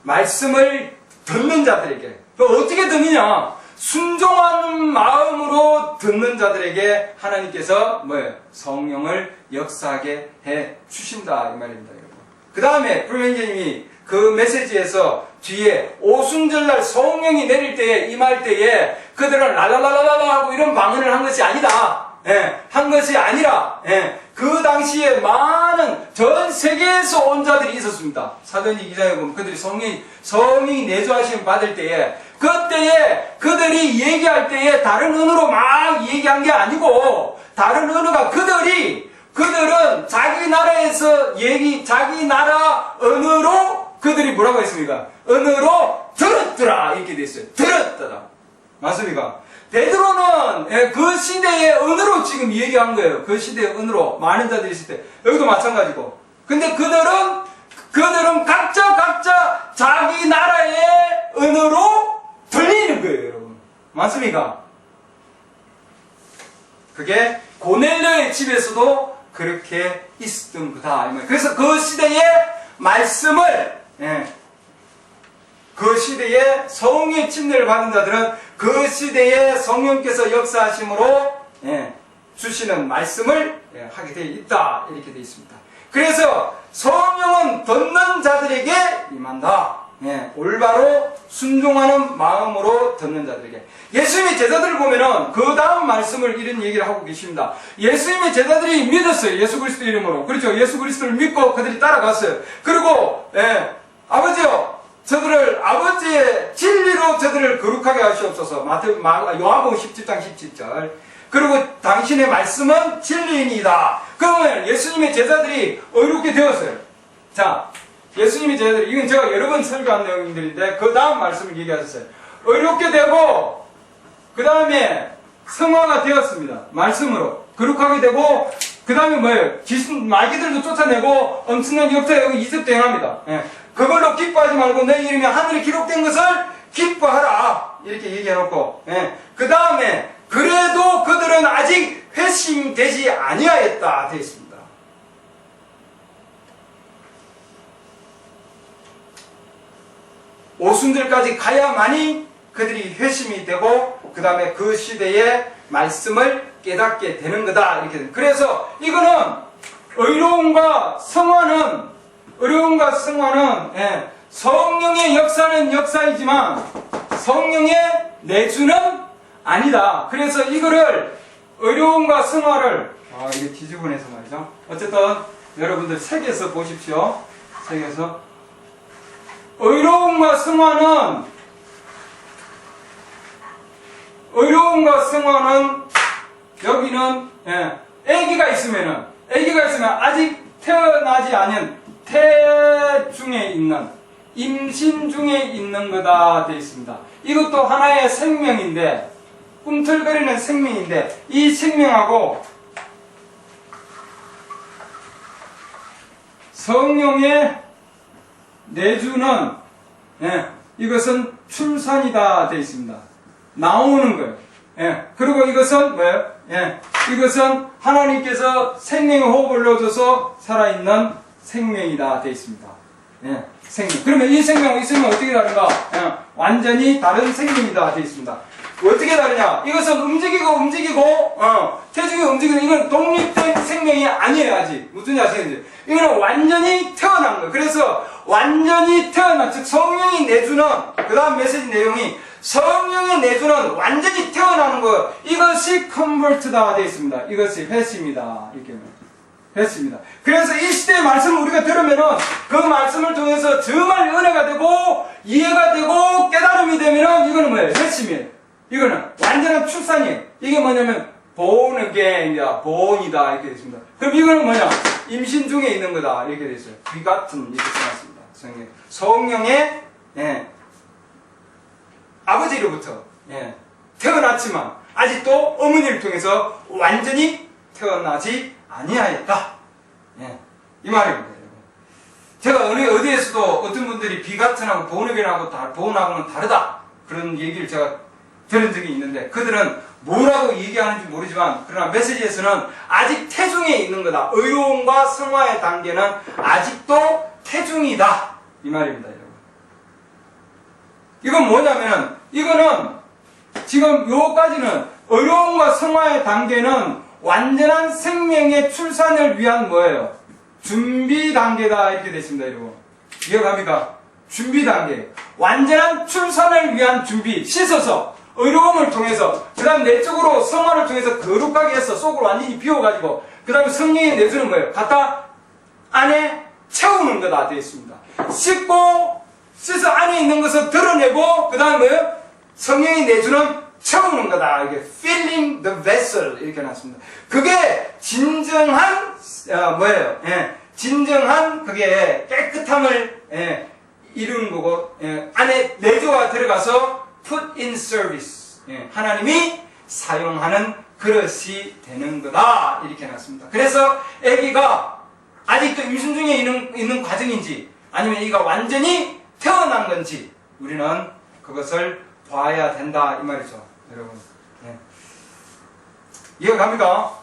말씀을 듣는 자들에게 어떻게 듣느냐? 순종하는 마음으로 듣는 자들에게 하나님께서 성령을 역사하게 해 주신다 이 말입니다, 여러분. 그 다음에 브루멘제님이 그 메시지에서 뒤에 오순절날 성령이 내릴 때에 임할 때에 그들은 랄랄랄랄라 하고 이런 방언을 한 것이 아니다. 한 것이 아니라 그 당시에 많은 전 세계에서 온 자들이 있었습니다. 사도행전 2장에 보면 그들이 성령이 내주하심을 받을 때에 그때에 그들이 얘기할 때에 다른 언어로 막 얘기한 게 아니고 다른 언어가 그들은 자기 나라에서 자기 나라 언어로 그들이 뭐라고 했습니까? 언어로 들었더라 이렇게 돼 있어요. 들었더라. 맞습니까? 베드로는 그 시대의 언어로 지금 얘기한 거예요. 그 시대의 언어로 많은 자들이 있을 때 여기도 마찬가지고. 근데 그들은 각자 자기 나라의 언어로 들리는 거예요, 여러분. 맞습니까? 그게 고넬료의 집에서도 그렇게 있었던 거다. 그래서 그 시대의 말씀을 그 시대에 성령의 침례를 받은 자들은 그 시대에 성령께서 역사하심으로 주시는 말씀을 하게 되어 있다 이렇게 되어 있습니다. 그래서 성령은 듣는 자들에게 임한다. 올바로 순종하는 마음으로 듣는 자들에게. 예수님의 제자들을 보면은 그 다음 말씀을 이런 얘기를 하고 계십니다. 예수님의 제자들이 믿었어요. 예수 그리스도 이름으로. 그렇죠. 예수 그리스도를 믿고 그들이 따라갔어요. 그리고 아버지요, 아버지의 진리로 저들을 거룩하게 하시옵소서. 요한복음 17장 17절. 그리고 당신의 말씀은 진리이다. 그러면 예수님의 제자들이 의롭게 되었어요. 자, 예수님의 제자들이, 이건 제가 여러 번 설교한 내용들인데 그 다음 말씀을 얘기하셨어요. 의롭게 되고 그 다음에 성화가 되었습니다. 말씀으로 거룩하게 되고 그 다음에 뭐예요? 귀신 마귀들도 쫓아내고 엄청난 역사에 이집트 행합니다. 예. 그걸로 기뻐하지 말고 내 이름이 하늘에 기록된 것을 기뻐하라 이렇게 얘기해놓고, 예. 그 다음에 그래도 그들은 아직 회심되지 아니하였다 되어 있습니다. 오순절까지 가야만이 그들이 회심이 되고 그 다음에 그 시대의 말씀을 깨닫게 되는 거다 이렇게. 그래서 이거는 의로움과 성화는 예, 성령의 역사는 역사이지만 성령의 내주는 아니다. 그래서 이거를 의로움과 성화를 이게 뒤집어내서 말이죠. 어쨌든 여러분들 책에서 보십시오. 책에서 의로움과 성화는 여기는 아기가 있으면 아직 태어나지 않은 태중에 있는 임신 중에 있는 거다 되어 있습니다. 이것도 하나의 생명인데 꿈틀거리는 생명인데 이 생명하고 성령의 내주는 이것은 출산이다 되어 있습니다. 나오는 거예요. 그리고 이것은 뭐예요? 이것은 하나님께서 생명의 호흡을 넣어줘서 살아있는 생명이다 되어 있습니다. 생명. 그러면 이 생명과 이 생명은 어떻게 다른가? 완전히 다른 생명이다 되어 있습니다. 어떻게 다르냐? 이것은 움직이고 체중이 움직이는 이건 독립된 생명이 아니에요. 아직 무슨 아시겠는지? 이거는 완전히 태어난 거예요. 그래서 완전히 태어난, 즉 성령이 내주는, 그 다음 메시지 내용이 성령이 내주는 완전히 태어나는 거, 이것이 컨버트다 되어 있습니다. 이것이 회심이다 이렇게 회심이다. 그래서 이 시대의 말씀을 우리가 들으면은 그 말씀을 통해서 정말 은혜가 되고 이해가 되고 깨달음이 되면은 이거는 뭐예요? 회심이에요. 이거는 완전한 출산이에요. 이게 뭐냐면 보온이다 이렇게 되어 있습니다. 그럼 이거는 뭐냐? 임신 중에 있는 거다 이렇게 되어 있어요. 비같은 이렇게 써놨습니다. 성령의 아버지로부터 태어났지만 아직도 어머니를 통해서 완전히 태어나지 아니하였다. 이 말입니다. 제가 어디에서도 어떤 분들이 비같은하고 보온하고는 다르다 그런 얘기를 제가 들은 적이 있는데 그들은 뭐라고 얘기하는지 모르지만 그러나 메시지에서는 아직 태중에 있는 거다. 의로움과 성화의 단계는 아직도 태중이다 이 말입니다. 여러분. 이건 뭐냐면은 이거는 지금 요까지는 의로움과 성화의 단계는 완전한 생명의 출산을 위한 뭐예요? 준비 단계다 이렇게 됐습니다. 여러분. 이해갑니까? 준비 단계. 완전한 출산을 위한 준비. 씻어서 의로움을 통해서 그 다음 내적으로 성화를 통해서 거룩하게 해서 속을 완전히 비워가지고 그 다음에 성령이 내주는 거예요. 갖다 안에 채우는 거다 되어 있습니다. 씻어 안에 있는 것을 드러내고 그 다음에 뭐예요? 성령이 내주는 채우는 거다. 이게 filling the vessel 이렇게 놨습니다. 그게 진정한 뭐예요? 진정한 그게 깨끗함을 이루는 거고 안에 내조가 들어가서 put in service 하나님이 사용하는 그릇이 되는 거다 이렇게 놨습니다. 그래서 아기가 아직도 임신 중에 있는 과정인지 아니면 아기가 완전히 태어난 건지 우리는 그것을 봐야 된다 이 말이죠. 여러분 이해가 갑니까?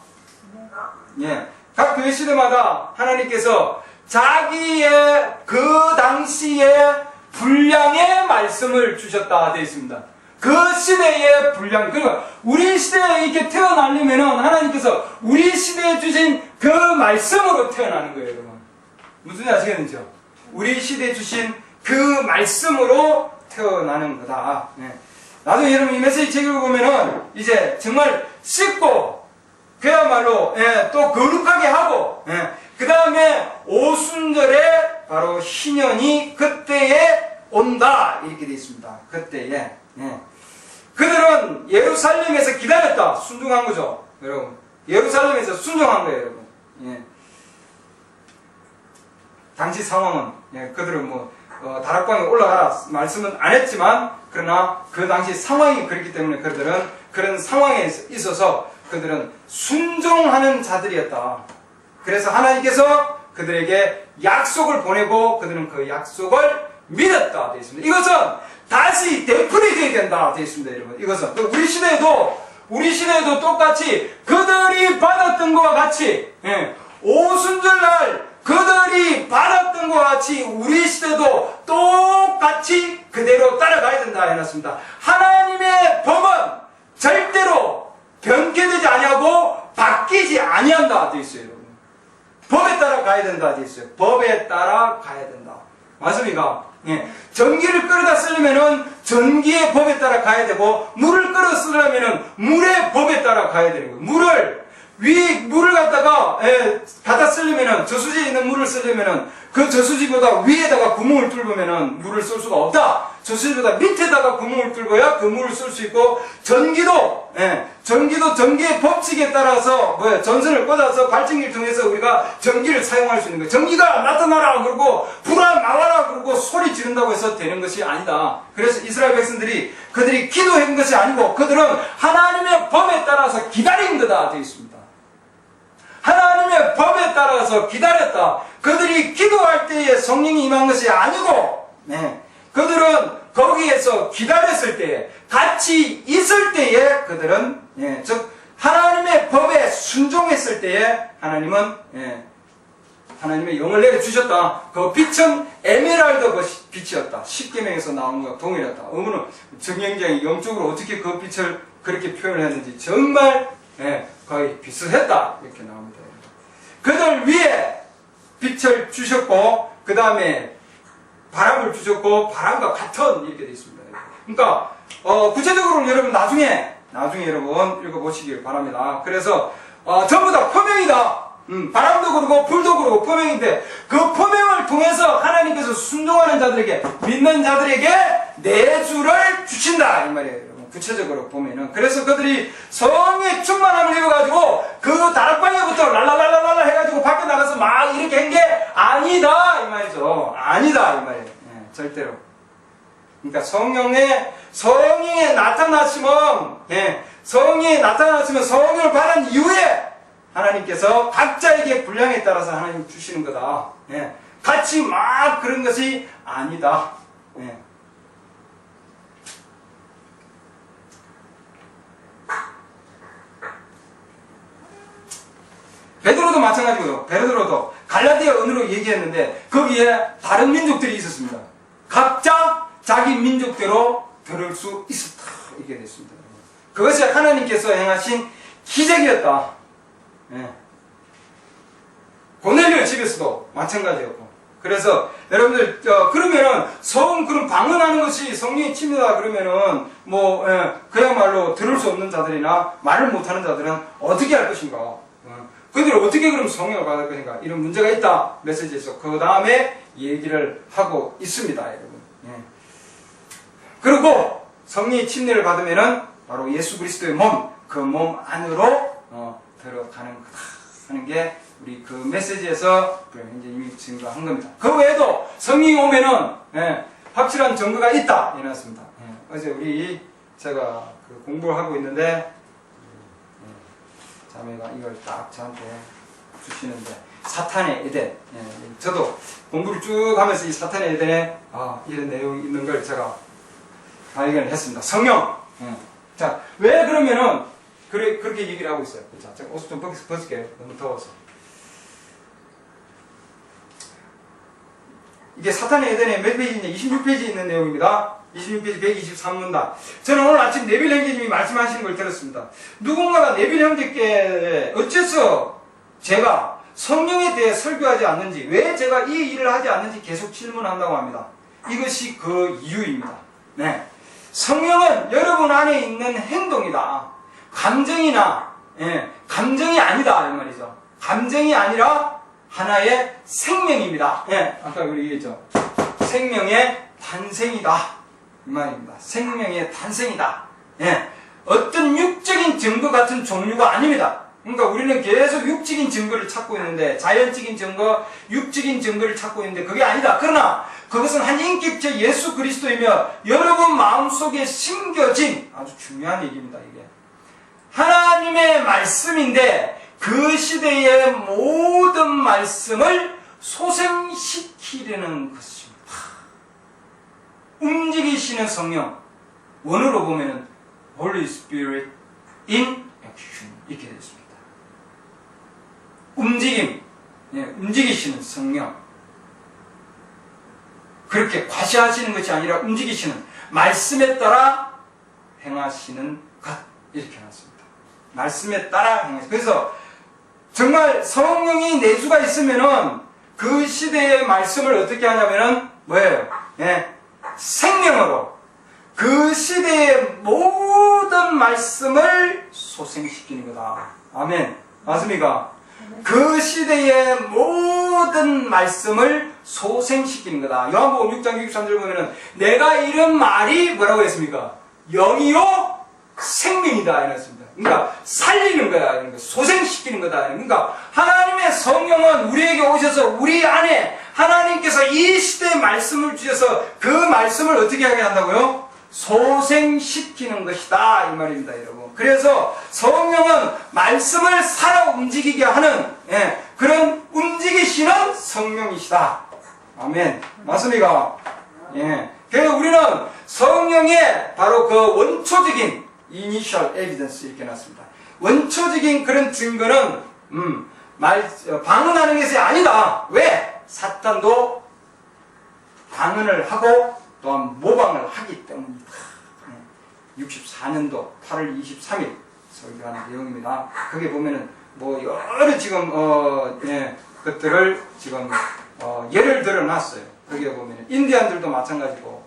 각 교회 시대마다 하나님께서 자기의 그 당시의 분량의 말씀을 주셨다 되어 있습니다. 그 시대의 분량. 그러니까 우리 시대에 이렇게 태어나려면은 하나님께서 우리 시대에 주신 그 말씀으로 태어나는 거예요, 여러분. 무슨 지 아시겠는지요? 우리 시대에 주신 그 말씀으로 태어나는 거다. 나중에 여러분 이 메시지 책을 보면은 이제 정말 씻고 그야말로 또 거룩하게 하고 그 다음에 오순절에 바로 희년이 그때에 온다 이렇게 되어 있습니다. 그때에 그들은 예루살렘에서 기다렸다. 순종한 거죠. 여러분. 예루살렘에서 순종한 거예요, 여러분. 예. 당시 상황은, 예, 그들은 다락방에 올라가라 말씀은 안 했지만, 그러나 그 당시 상황이 그렇기 때문에 그들은 그런 상황에 있어서 그들은 순종하는 자들이었다. 그래서 하나님께서 그들에게 약속을 보내고 그들은 그 약속을 믿었다. 되어 있습니다. 이것은 다시 되풀이되어야 된다. 되어 있습니다, 여러분. 이것은. 우리 시대에도 똑같이 그들이 받았던 것과 같이, 예, 오순절날 그들이 받았던 것과 같이 우리 시대도 똑같이 그대로 따라가야 된다 해놨습니다. 하나님의 법은 절대로 변개되지 아니하고 바뀌지 아니한다 되어 있어요, 여러분. 법에 따라 가야 된다 되어 있어요. 법에 따라 가야 된다. 맞습니까? 예. 전기를 끌어다 쓰려면은 전기의 법에 따라 가야 되고, 물을 끌어 쓰려면은 물의 법에 따라 가야 되는 거예요. 물을 갖다 쓰려면은, 저수지에 있는 물을 쓰려면은, 그 저수지보다 위에다가 구멍을 뚫으면은 물을 쏠 수가 없다. 저수지보다 밑에다가 구멍을 뚫어야 그 물을 쏠 수 있고, 전기도 전기의 법칙에 따라서, 전선을 꽂아서 발전기를 통해서 우리가 전기를 사용할 수 있는 거예요. 전기가 나타나라 그러고, 불아 나와라 그러고 소리 지른다고 해서 되는 것이 아니다. 그래서 이스라엘 백성들이, 그들이 기도한 것이 아니고, 그들은 하나님의 법에 따라서 기다린 거다 되어 있습니다. 하나님의 법에 따라서 기다렸다. 그들이 기도할 때에 성령이 임한 것이 아니고, 그들은 거기에서 기다렸을 때에, 같이 있을 때에 그들은, 즉 하나님의 법에 순종했을 때에 하나님은, 하나님의 영을 내려주셨다. 그 빛은 에메랄드 빛이었다. 십계명에서 나온 것과 동일했다. 어머는 정영장이 영적으로 어떻게 그 빛을 그렇게 표현을 했는지 정말 거의 비슷했다. 이렇게 나옵니다. 그들 위에 빛을 주셨고, 그 다음에 바람을 주셨고, 바람과 같은 이렇게 되어 있습니다. 그러니까 구체적으로 여러분 나중에 여러분 읽어보시길 바랍니다. 그래서 전부 다 표명이다. 바람도 그러고 불도 그러고 표명인데, 그 표명을 통해서 하나님께서 순종하는 자들에게, 믿는 자들에게 내주를 주신다 이 말이에요. 여러분 구체적으로 보면은, 그래서 그들이 성의 충만함을 입어가지고 그 다락방에부터 랄랄랄랄라 해가지고 밖에 나가서 막 이렇게 한 게 아니다 이 말이죠. 아니다 이 말이에요. 절대로. 그러니까 성령의 나타나시면, 성령을 받은 이후에 하나님께서 각자에게 분량에 따라서 하나님 주시는 거다. 같이 막 그런 것이 아니다. 베드로도 마찬가지고요. 베드로도 갈라디아 언어로 얘기했는데 거기에 다른 민족들이 있었습니다. 각자 자기 민족대로 들을 수 있었다. 이게 됐습니다. 그것이 하나님께서 행하신 기적이었다. 고넬료 집에서도 마찬가지였고. 그래서 여러분들 그러면은 그럼 방언하는 것이 성령의 침이다 그러면은 그야말로 들을 수 없는 자들이나 말을 못하는 자들은 어떻게 할 것인가? 그들이 어떻게 그럼 성령을 받을 것인가? 이런 문제가 있다. 메시지에서 그 다음에 얘기를 하고 있습니다, 여러분. 그리고 성령의 침례를 받으면은 바로 예수 그리스도의 몸, 그 몸 안으로 들어가는 거다 하는 게 우리 그 메시지에서 이제 이미 증거한 겁니다. 그 외에도 성령이 오면은 확실한 증거가 있다 이랬습니다. 어제 제가 그 공부를 하고 있는데 자매가 이걸 딱 저한테 주시는데, 사탄의 에덴. 저도 공부를 쭉 하면서 이 사탄의 에덴에 이런 내용이 있는 걸 제가 발견을 했습니다. 성령. 자, 왜 그러면은 그렇게 얘기를 하고 있어요. 자, 제가 옷을 좀 벗을게요. 너무 더워서. 이게 사탄의 에덴의 몇 페이지인지 26페이지에 있는 내용입니다. 26페이지 123문단. 저는 오늘 아침 네빌 형제님이 말씀하시는 걸 들었습니다. 누군가가 네빌 형제께 어째서 제가 성령에 대해 설교하지 않는지, 왜 제가 이 일을 하지 않는지 계속 질문한다고 합니다. 이것이 그 이유입니다. 성령은 여러분 안에 있는 행동이다. 감정이나, 감정이 아니다. 이 말이죠. 감정이 아니라 하나의 생명입니다. 아까 우리 얘기했죠. 생명의 탄생이다. 이 말입니다. 생명의 탄생이다. 어떤 육적인 증거 같은 종류가 아닙니다. 그러니까 우리는 계속 육적인 증거를 찾고 있는데, 자연적인 증거, 육적인 증거를 찾고 있는데 그게 아니다. 그러나 그것은 한 인격체 예수 그리스도이며 여러분 마음속에 심겨진 아주 중요한 얘기입니다. 이게 하나님의 말씀인데 그 시대의 모든 말씀을 소생시키려는 것입니다. 움직이시는 성령, 원어로 보면은 Holy Spirit in action 이렇게 되어 있습니다. 움직임, 움직이시는 성령. 그렇게 과시하시는 것이 아니라 움직이시는, 말씀에 따라 행하시는 것 이렇게 해놨습니다. 말씀에 따라 행하시는. 그래서 정말 성령이 내주가 있으면은 그 시대의 말씀을 어떻게 하냐면은 뭐예요? 생명으로 그 시대의 모든 말씀을 소생시키는 거다. 아멘. 맞습니까? 그 시대의 모든 말씀을 소생시키는 거다. 요한복음 6장 63절 보면은 내가 이런 말이 뭐라고 했습니까? 영이요 생명이다 이랬습니다. 그러니까 살리는 거야. 그러니까 소생시키는 거다. 그러니까 하나님의 성령은 우리에게 오셔서 우리 안에 하나님께서 이 시대의 말씀을 주셔서 그 말씀을 어떻게 하게 한다고요? 소생시키는 것이다 이 말입니다, 여러분. 그래서 성령은 말씀을 살아 움직이게 하는 그런 움직이시는 성령이시다. 아멘. 맞습니까? 그래서 우리는 성령의 바로 그 원초적인 initial evidence 이렇게 놨습니다. 원초적인 그런 증거는 방언하는 것이 아니다. 왜? 사탄도 방언을 하고 또한 모방을 하기 때문입니다. 64년도 8월 23일 설교하는 내용입니다. 거기에 보면은 뭐 여러 지금 것들을 지금 예를 들어 놨어요. 거기에 보면은 인디안들도 마찬가지고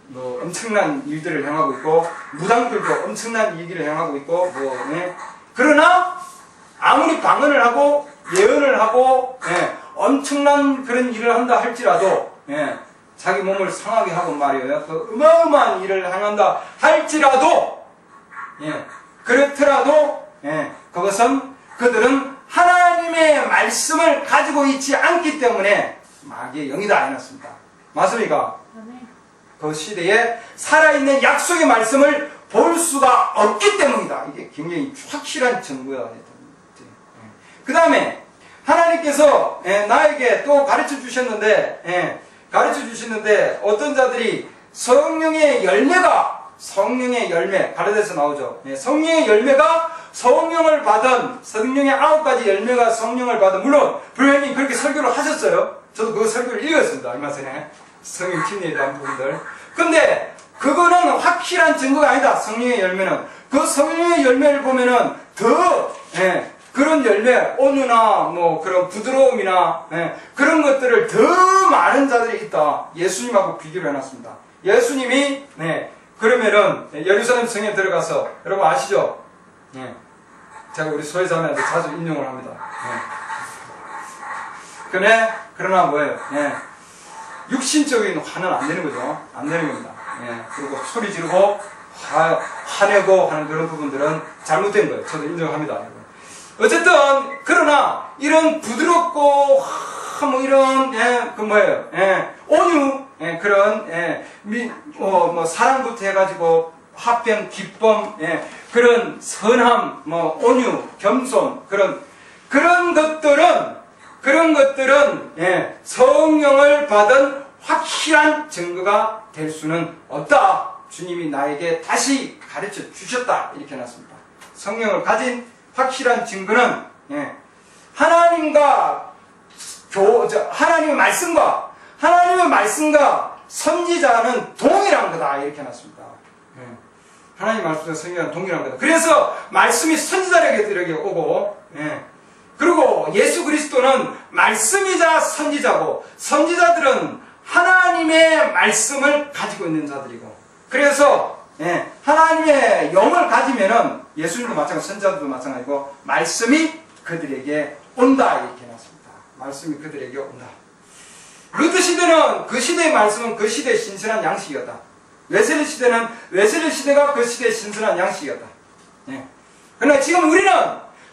뭐 엄청난 일들을 행하고 있고 무당들도 엄청난 일들을 행하고 있고 그러나 아무리 방언을 하고 예언을 하고 엄청난 그런 일을 한다 할지라도 자기 몸을 상하게 하고 말이에요. 그 어마어마한 일을 행한다 할지라도 그렇더라도 그것은 그들은 하나님의 말씀을 가지고 있지 않기 때문에 마귀의 영이다 해놨습니다. 맞습니까? 그 시대에 살아있는 약속의 말씀을 볼 수가 없기 때문이다. 이게 굉장히 확실한 증거가 됩니다. 그 다음에 하나님께서 나에게 또 가르쳐 주셨는데 어떤 자들이 성령의 열매가 가르쳐서 나오죠. 성령의 열매가 성령을 받은 성령의 9가지 열매가 성령을 받은 물론 불현님 그렇게 설교를 하셨어요. 저도 그 설교를 읽었습니다. 얼마 전에 성령 침례에 대한 부분들. 근데 그거는 확실한 증거가 아니다. 성령의 열매는 그 성령의 열매를 보면은 더 그런 열매, 온유나 뭐 그런 부드러움이나 그런 것들을 더 많은 자들이 있다. 예수님하고 비교를 해놨습니다. 예수님이 그러면은 예루살렘 성에 들어가서 여러분 아시죠? 제가 우리 소회자매한테 자주 인용을 합니다. 그러나 뭐예요? 육신적인 화는 안 되는 거죠. 안 되는 겁니다. 그리고 소리 지르고 화내고 하는 그런 부분들은 잘못된 거예요. 저도 인정합니다. 어쨌든 그러나 이런 부드럽고 뭐 이런 온유 그런 뭐 사랑부터 해가지고 화평 기쁨 그런 선함 뭐 온유 겸손 그런 것들은 성령을 받은 확실한 증거가 될 수는 없다. 주님이 나에게 다시 가르쳐 주셨다. 이렇게 해놨습니다. 성령을 가진 확실한 증거는 하나님의 말씀과 선지자는 동일한 거다. 이렇게 해놨습니다. 하나님의 말씀과 선지자는 동일한 거다. 그래서 말씀이 선지자에게 오고 그리고 예수 그리스도는 말씀이자 선지자고 선지자들은 하나님의 말씀을 가지고 있는 자들이고 그래서 하나님의 영을 가지면은 예수님도 마찬가지고 선지자들도 마찬가지고 말씀이 그들에게 온다 이렇게 해놨습니다. 말씀이 그들에게 온다. 루트 시대는 그 시대의 말씀은 그 시대의 신선한 양식이었다. 웨슬리 시대가 그 시대의 신선한 양식이었다. 예. 그러나 지금 우리는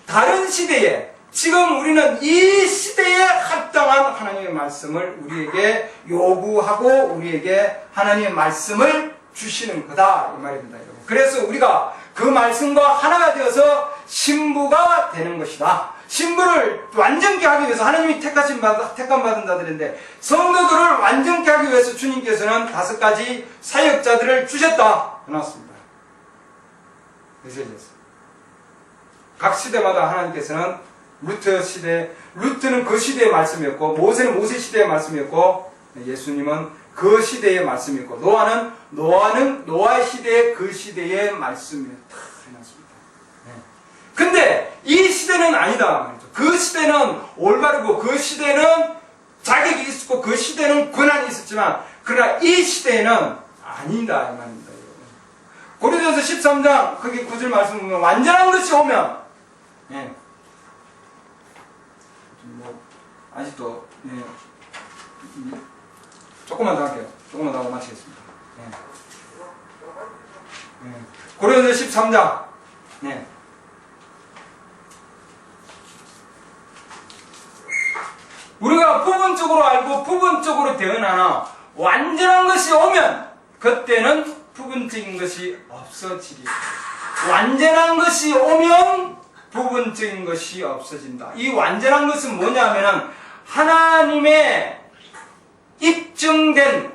다른 시대에, 지금 우리는 이 시대에 합당한 하나님의 말씀을 우리에게 요구하고 우리에게 하나님의 말씀을 주시는 거다 이 말입니다. 여러분. 그래서 우리가 그 말씀과 하나가 되어서 신부가 되는 것이다. 신부를 완전케 하기 위해서 하나님이 택감 받은 자들인데 성도들을 완전케 하기 위해서 주님께서는 5가지 사역자들을 주셨다 해놨습니다. 각 시대마다 하나님께서는 루트는 그 시대의 말씀이었고, 모세는 모세 시대의 말씀이었고, 예수님은 그 시대의 말씀이었고, 노아는 노아의 시대의 그 시대의 말씀이었다 해놨습니다. 근데 이 시대는 아니다 말이죠. 그 시대는 올바르고 그 시대는 자격이 있었고 그 시대는 권한이 있었지만 그러나 이 시대는 아니다 이 말입니다. 고린도전서 13장 거기 9절 말씀 보면 완전한 것이 오면 아직도 조금만 더 할게요. 조금만 더 하고 마치겠습니다. 고린도전서 13장 우리가 부분적으로 알고 부분적으로 대언하나 완전한 것이 오면 그때는 부분적인 것이 없어지리라. 완전한 것이 오면 부분적인 것이 없어진다. 이 완전한 것은 뭐냐 하면은 하나님의 입증된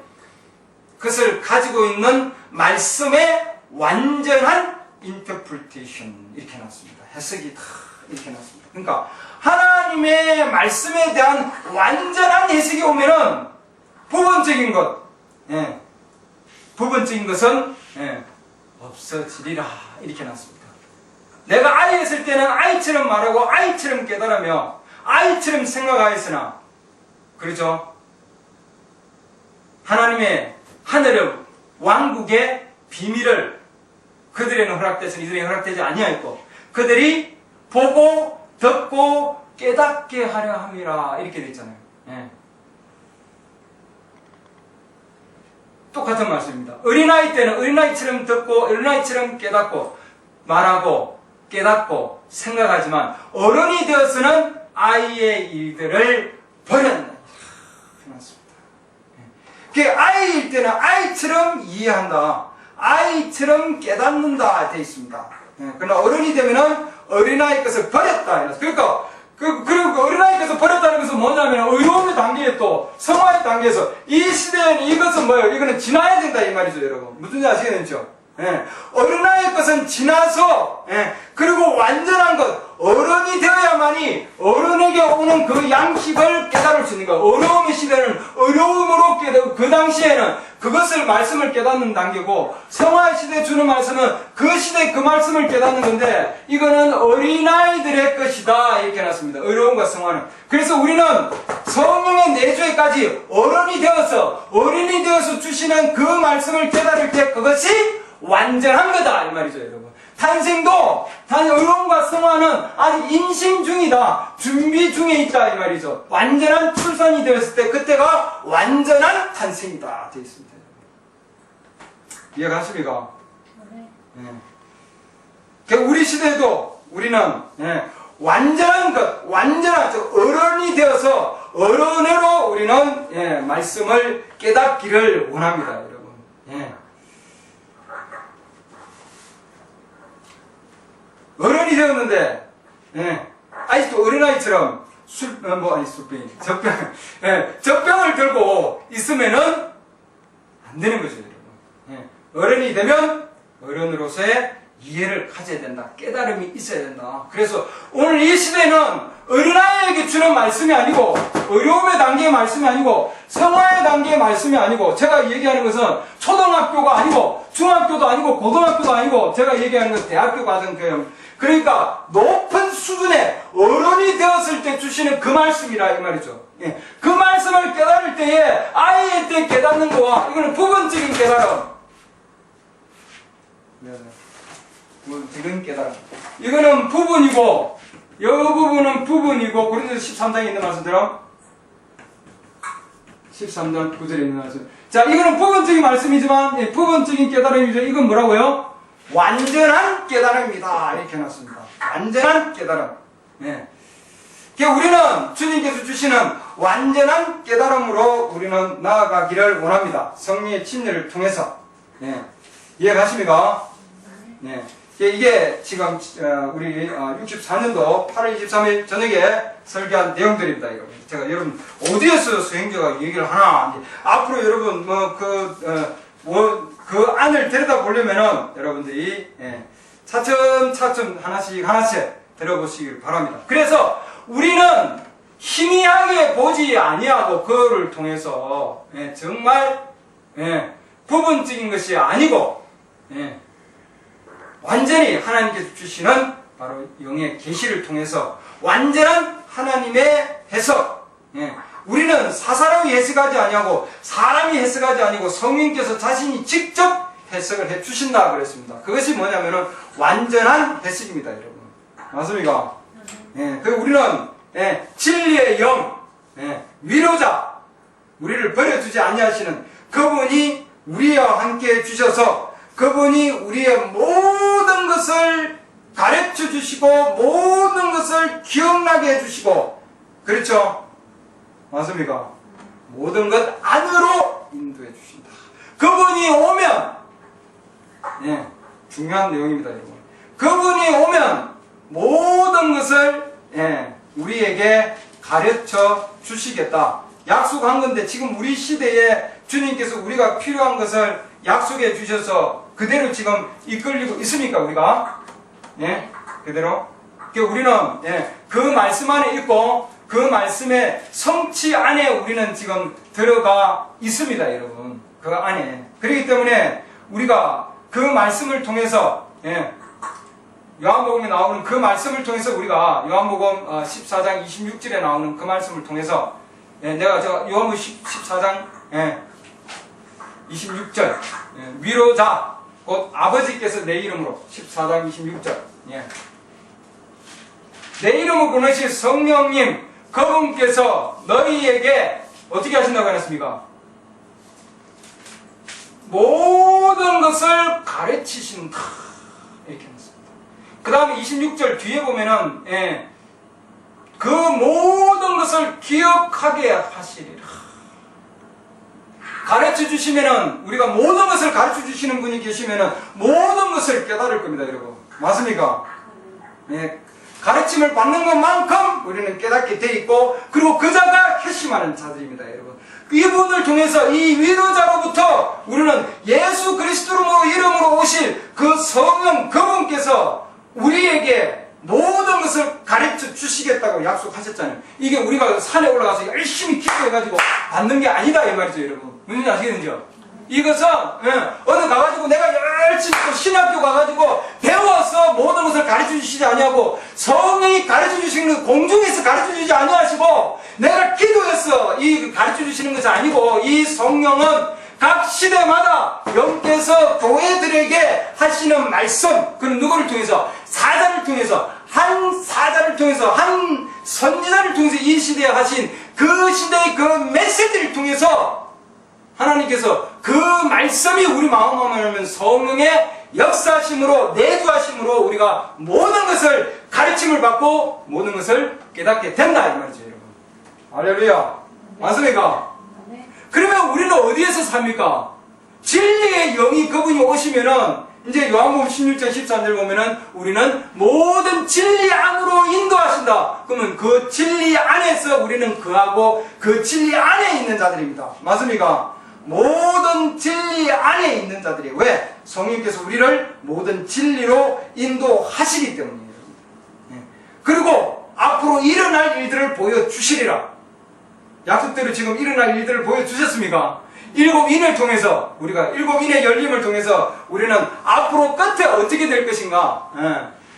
것을 가지고 있는 말씀의 완전한 인터프리테이션 이렇게 해놨습니다. 해석이 다 이렇게 해놨습니다. 그러니까 하나님의 말씀에 대한 완전한 해석이 오면은 부분적인 것은 없어지리라 이렇게 해놨습니다. 내가 아이였을 때는 아이처럼 말하고 아이처럼 깨달으며 아이처럼 생각하였으나 그렇죠? 하나님의 하늘의 왕국의 비밀을 그들에는 허락되서 이들에게 허락되지 아니하였고 그들이 보고 듣고 깨닫게 하려 함이라 이렇게 되어 있잖아요. 똑같은 말씀입니다. 어린아이 때는 어린아이처럼 듣고 어린아이처럼 깨닫고 말하고 깨닫고 생각하지만 어른이 되어서는 아이의 일들을 버렸다. 그 아이일 때는 아이처럼 이해한다. 아이처럼 깨닫는다 되어 있습니다. 그러나 어른이 되면은 어린아이 것을 버렸다. 그러니까 그리고 어린아이 것을 버렸다는 것은 뭐냐면 의로움의 단계에 또 성화의 단계에서 이 시대에는 이것은 뭐예요? 이거는 지나야 된다 이 말이죠, 여러분. 무슨 아시겠죠? 어린아이 것은 지나서 그리고 완전한 것 어른이 되어야만이 어른에게 오는 그 양식을 깨달을 수 있는 것. 어려움의 시대는 어려움으로 깨닫고 그 당시에는 그것을 말씀을 깨닫는 단계고 성화의 시대에 주는 말씀은 그 시대 그 말씀을 깨닫는 건데 이거는 어린아이들의 것이다 이렇게 해놨습니다. 어려움과 성화는. 그래서 우리는 성령의 내주에까지 어른이 되어서 주시는 그 말씀을 깨달을 때 그것이 완전한 거다 이 말이죠, 여러분. 탄생도 어려움과 성화는 아직 임신 중이다, 준비 중에 있다 이 말이죠. 완전한 출산이 되었을 때 그때가 완전한 탄생이다 되어 있습니다. 이해가십니까? 우리 시대에도 우리는 완전한 것, 어른이 되어서 어른으로 우리는 말씀을 깨닫기를 원합니다, 여러분. 어른이 되었는데, 아직도 어린아이처럼 젖병을 들고 있으면은 안 되는 거죠, 여러분. 어른이 되면 어른으로서의 이해를 가져야 된다. 깨달음이 있어야 된다. 그래서 오늘 이 시대는 어린아이에게 주는 말씀이 아니고, 어려움의 단계의 말씀이 아니고, 성화의 단계의 말씀이 아니고, 제가 얘기하는 것은 초등학교가 아니고, 중학교도 아니고, 고등학교도 아니고, 제가 얘기하는 것은 대학교 과정 교육. 그러니까 높은 수준의 어른이 되었을 때 주시는 그 말씀이라 이 말이죠. 그 말씀을 깨달을 때에 아이의 때 깨닫는 거와 이거는 부분적인 깨달음. 부분적인 깨달음. 이거는 부분이고 이 부분은 부분이고 고린도서 13장에 있는 말씀대로 13장 9절에 있는 말씀. 자, 이거는 부분적인 말씀이지만, 부분적인 깨달음이죠. 이건 뭐라고요? 완전한 깨달음이다. 이렇게 해놨습니다. 완전한 깨달음. 네. 그러니까 우리는 주님께서 주시는 완전한 깨달음으로 우리는 나아가기를 원합니다. 성령의 침례를 통해서. 네. 이해가십니까? 네. 이게 지금 우리 64년도 8월 23일 저녁에 설교한 내용들입니다. 여러분. 제가 여러분 어디에서 수행자가 얘기를 하나 앞으로 여러분 그 안을 들여다 보려면은 여러분들이 차츰차츰 하나씩 들어보시길 바랍니다. 그래서 우리는 희미하게 보지 아니하고 그거를 통해서 정말 부분적인 것이 아니고 완전히 하나님께서 주시는 바로 영의 계시를 통해서 완전한 하나님의 해석. 우리는 사사로이 해석하지 아니하고 사람이 해석하지 아니고 성령께서 자신이 직접 해석을 해 주신다 그랬습니다. 그것이 뭐냐면은 완전한 해석입니다, 여러분. 맞습니까? 우리는 진리의 영, 위로자, 우리를 버려두지 아니하시는 그분이 우리와 함께 해 주셔서 그분이 우리의 모든 것을 가르쳐 주시고 모든 것을 기억나게 해주시고 그렇죠? 맞습니까? 모든 것 안으로 인도해 주신다. 그분이 오면 중요한 내용입니다, 여러분. 그분이 오면 모든 것을 우리에게 가르쳐 주시겠다. 약속한 건데 지금 우리 시대에 주님께서 우리가 필요한 것을 약속해 주셔서 그대로 지금 이끌리고 있습니까, 우리가? 그대로? 우리는 그 말씀 안에 있고 그 말씀의 성취 안에 우리는 지금 들어가 있습니다, 여러분. 그 안에. 그렇기 때문에 우리가 그 말씀을 통해서 요한복음에 나오는 그 말씀을 통해서 우리가 요한복음 14장 26절에 나오는 그 말씀을 통해서 내가 요한복음 14장 26절 위로자 곧 아버지께서 내 이름으로 14장 26절 내 이름으로 보내실 성령님 그분께서 너희에게 어떻게 하신다고 했습니까? 모든 것을 가르치신다 이렇게 했습니다. 그 다음에 26절 뒤에 보면은 그 모든 것을 기억하게 하시리라. 가르쳐 주시면은 우리가 모든 것을 가르쳐 주시는 분이 계시면은 모든 것을 깨달을 겁니다, 여러분. 맞습니까? 가르침을 받는 것만큼 우리는 깨닫게 돼 있고 그리고 그자가 결심하는 자들입니다, 여러분. 이분을 통해서 이 위로자로부터 우리는 예수 그리스도 이름으로 오실 그 성령 그분께서 우리에게 모든 것을 가르쳐 주시겠다고 약속하셨잖아요. 이게 우리가 산에 올라가서 열심히 기도해가지고 받는 게 아니다 이 말이죠, 여러분. 무슨 아시겠는지요? 이것은 어느 가가지고 내가 열심히 또 신학교 가가지고 배워서 모든 것을 가르쳐 주시지 아니하고 성령이 가르쳐 주시는 것 공중에서 가르쳐 주지 아니하시고 내가 기도해서 이 가르쳐 주시는 것이 아니고 이 성령은 각 시대마다 영께서 교회들에게 하시는 말씀 그는 누구를 통해서 사자를 통해서 한 사자를 통해서 한 선지자를 통해서 이 시대에 하신 그 시대의 그 메시지를 통해서 하나님께서 그 말씀이 우리 마음에 하면 성령의 역사하심으로 내주하심으로 우리가 모든 것을 가르침을 받고 모든 것을 깨닫게 된다 이 말이죠, 여러분. 할렐루야. 맞습니까? 그러면 우리는 어디에서 삽니까? 진리의 영이 그분이 오시면은 이제 요한복음 16장 13절 보면은 우리는 모든 진리 안으로 인도하신다. 그러면 그 진리 안에서 우리는 거하고 그 진리 안에 있는 자들입니다. 맞습니까? 모든 진리 안에 있는 자들이 왜? 성령께서 우리를 모든 진리로 인도하시기 때문이에요. 그리고 앞으로 일어날 일들을 보여주시리라. 약속대로 지금 일어날 일들을 보여주셨습니까? 일곱 인을 통해서 우리가 일곱 인의 열림을 통해서 우리는 앞으로 끝에 어떻게 될 것인가?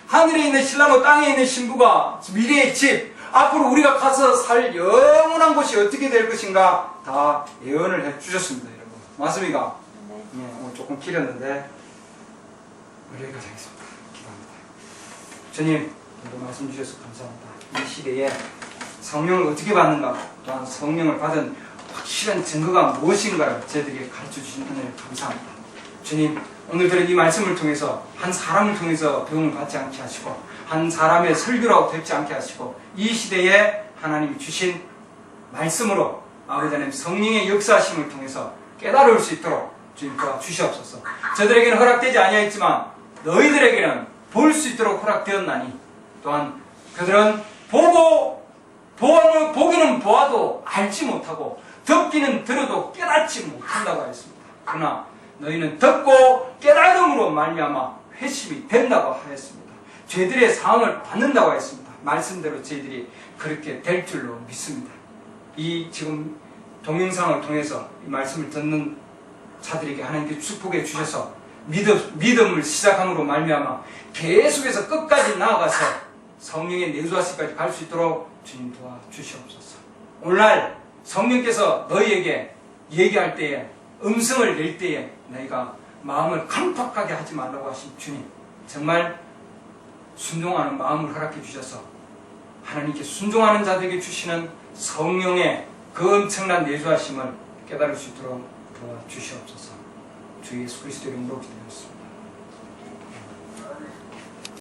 하늘에 있는 신랑과 땅에 있는 신부가 미래의 집 앞으로 우리가 가서 살 영원한 곳이 어떻게 될 것인가 다 예언을 해주셨습니다, 여러분. 맞습니까? 오늘 조금 길었는데 여기까지 하겠습니다. 기도합니다. 주님, 오늘 말씀 주셔서 감사합니다. 이 시대에 성령을 어떻게 받는가? 또한 성령을 받은 실현 증거가 무엇인가를 저희들에게 가르쳐 주신 은혜를 감사합니다. 주님, 오늘들은 이 말씀을 통해서 한 사람을 통해서 배움을 받지 않게 하시고 한 사람의 설교라고 되지 않게 하시고 이 시대에 하나님이 주신 말씀으로 아버지 하나님 성령의 역사하심을 통해서 깨달을 수 있도록 주님 도와주시옵소서. 저들에게는 허락되지 아니하였지만 너희들에게는 볼 수 있도록 허락되었나니 또한 그들은 보기는 보아도 알지 못하고 듣기는 들어도 깨닫지 못한다고 하였습니다. 그러나 너희는 듣고 깨달음으로 말미암아 회심이 된다고 하였습니다. 죄들의 사함을 받는다고 하였습니다. 말씀대로 저희들이 그렇게 될 줄로 믿습니다. 이 지금 동영상을 통해서 이 말씀을 듣는 자들에게 하나님께 축복해 주셔서 믿음을 시작함으로 말미암아 계속해서 끝까지 나아가서 성령의 내주하시기까지 갈 수 있도록 주님 도와주시옵소서. 오늘날 성령께서 너희에게 얘기할 때에 음성을 낼 때에 너희가 마음을 강팍하게 하지 말라고 하신 주님, 정말 순종하는 마음을 허락해 주셔서 하나님께 순종하는 자들에게 주시는 성령의 그 엄청난 내주하심을 깨달을 수 있도록 도와주시옵소서. 주 예수 그리스도의 이름으로 기도드렸습니다.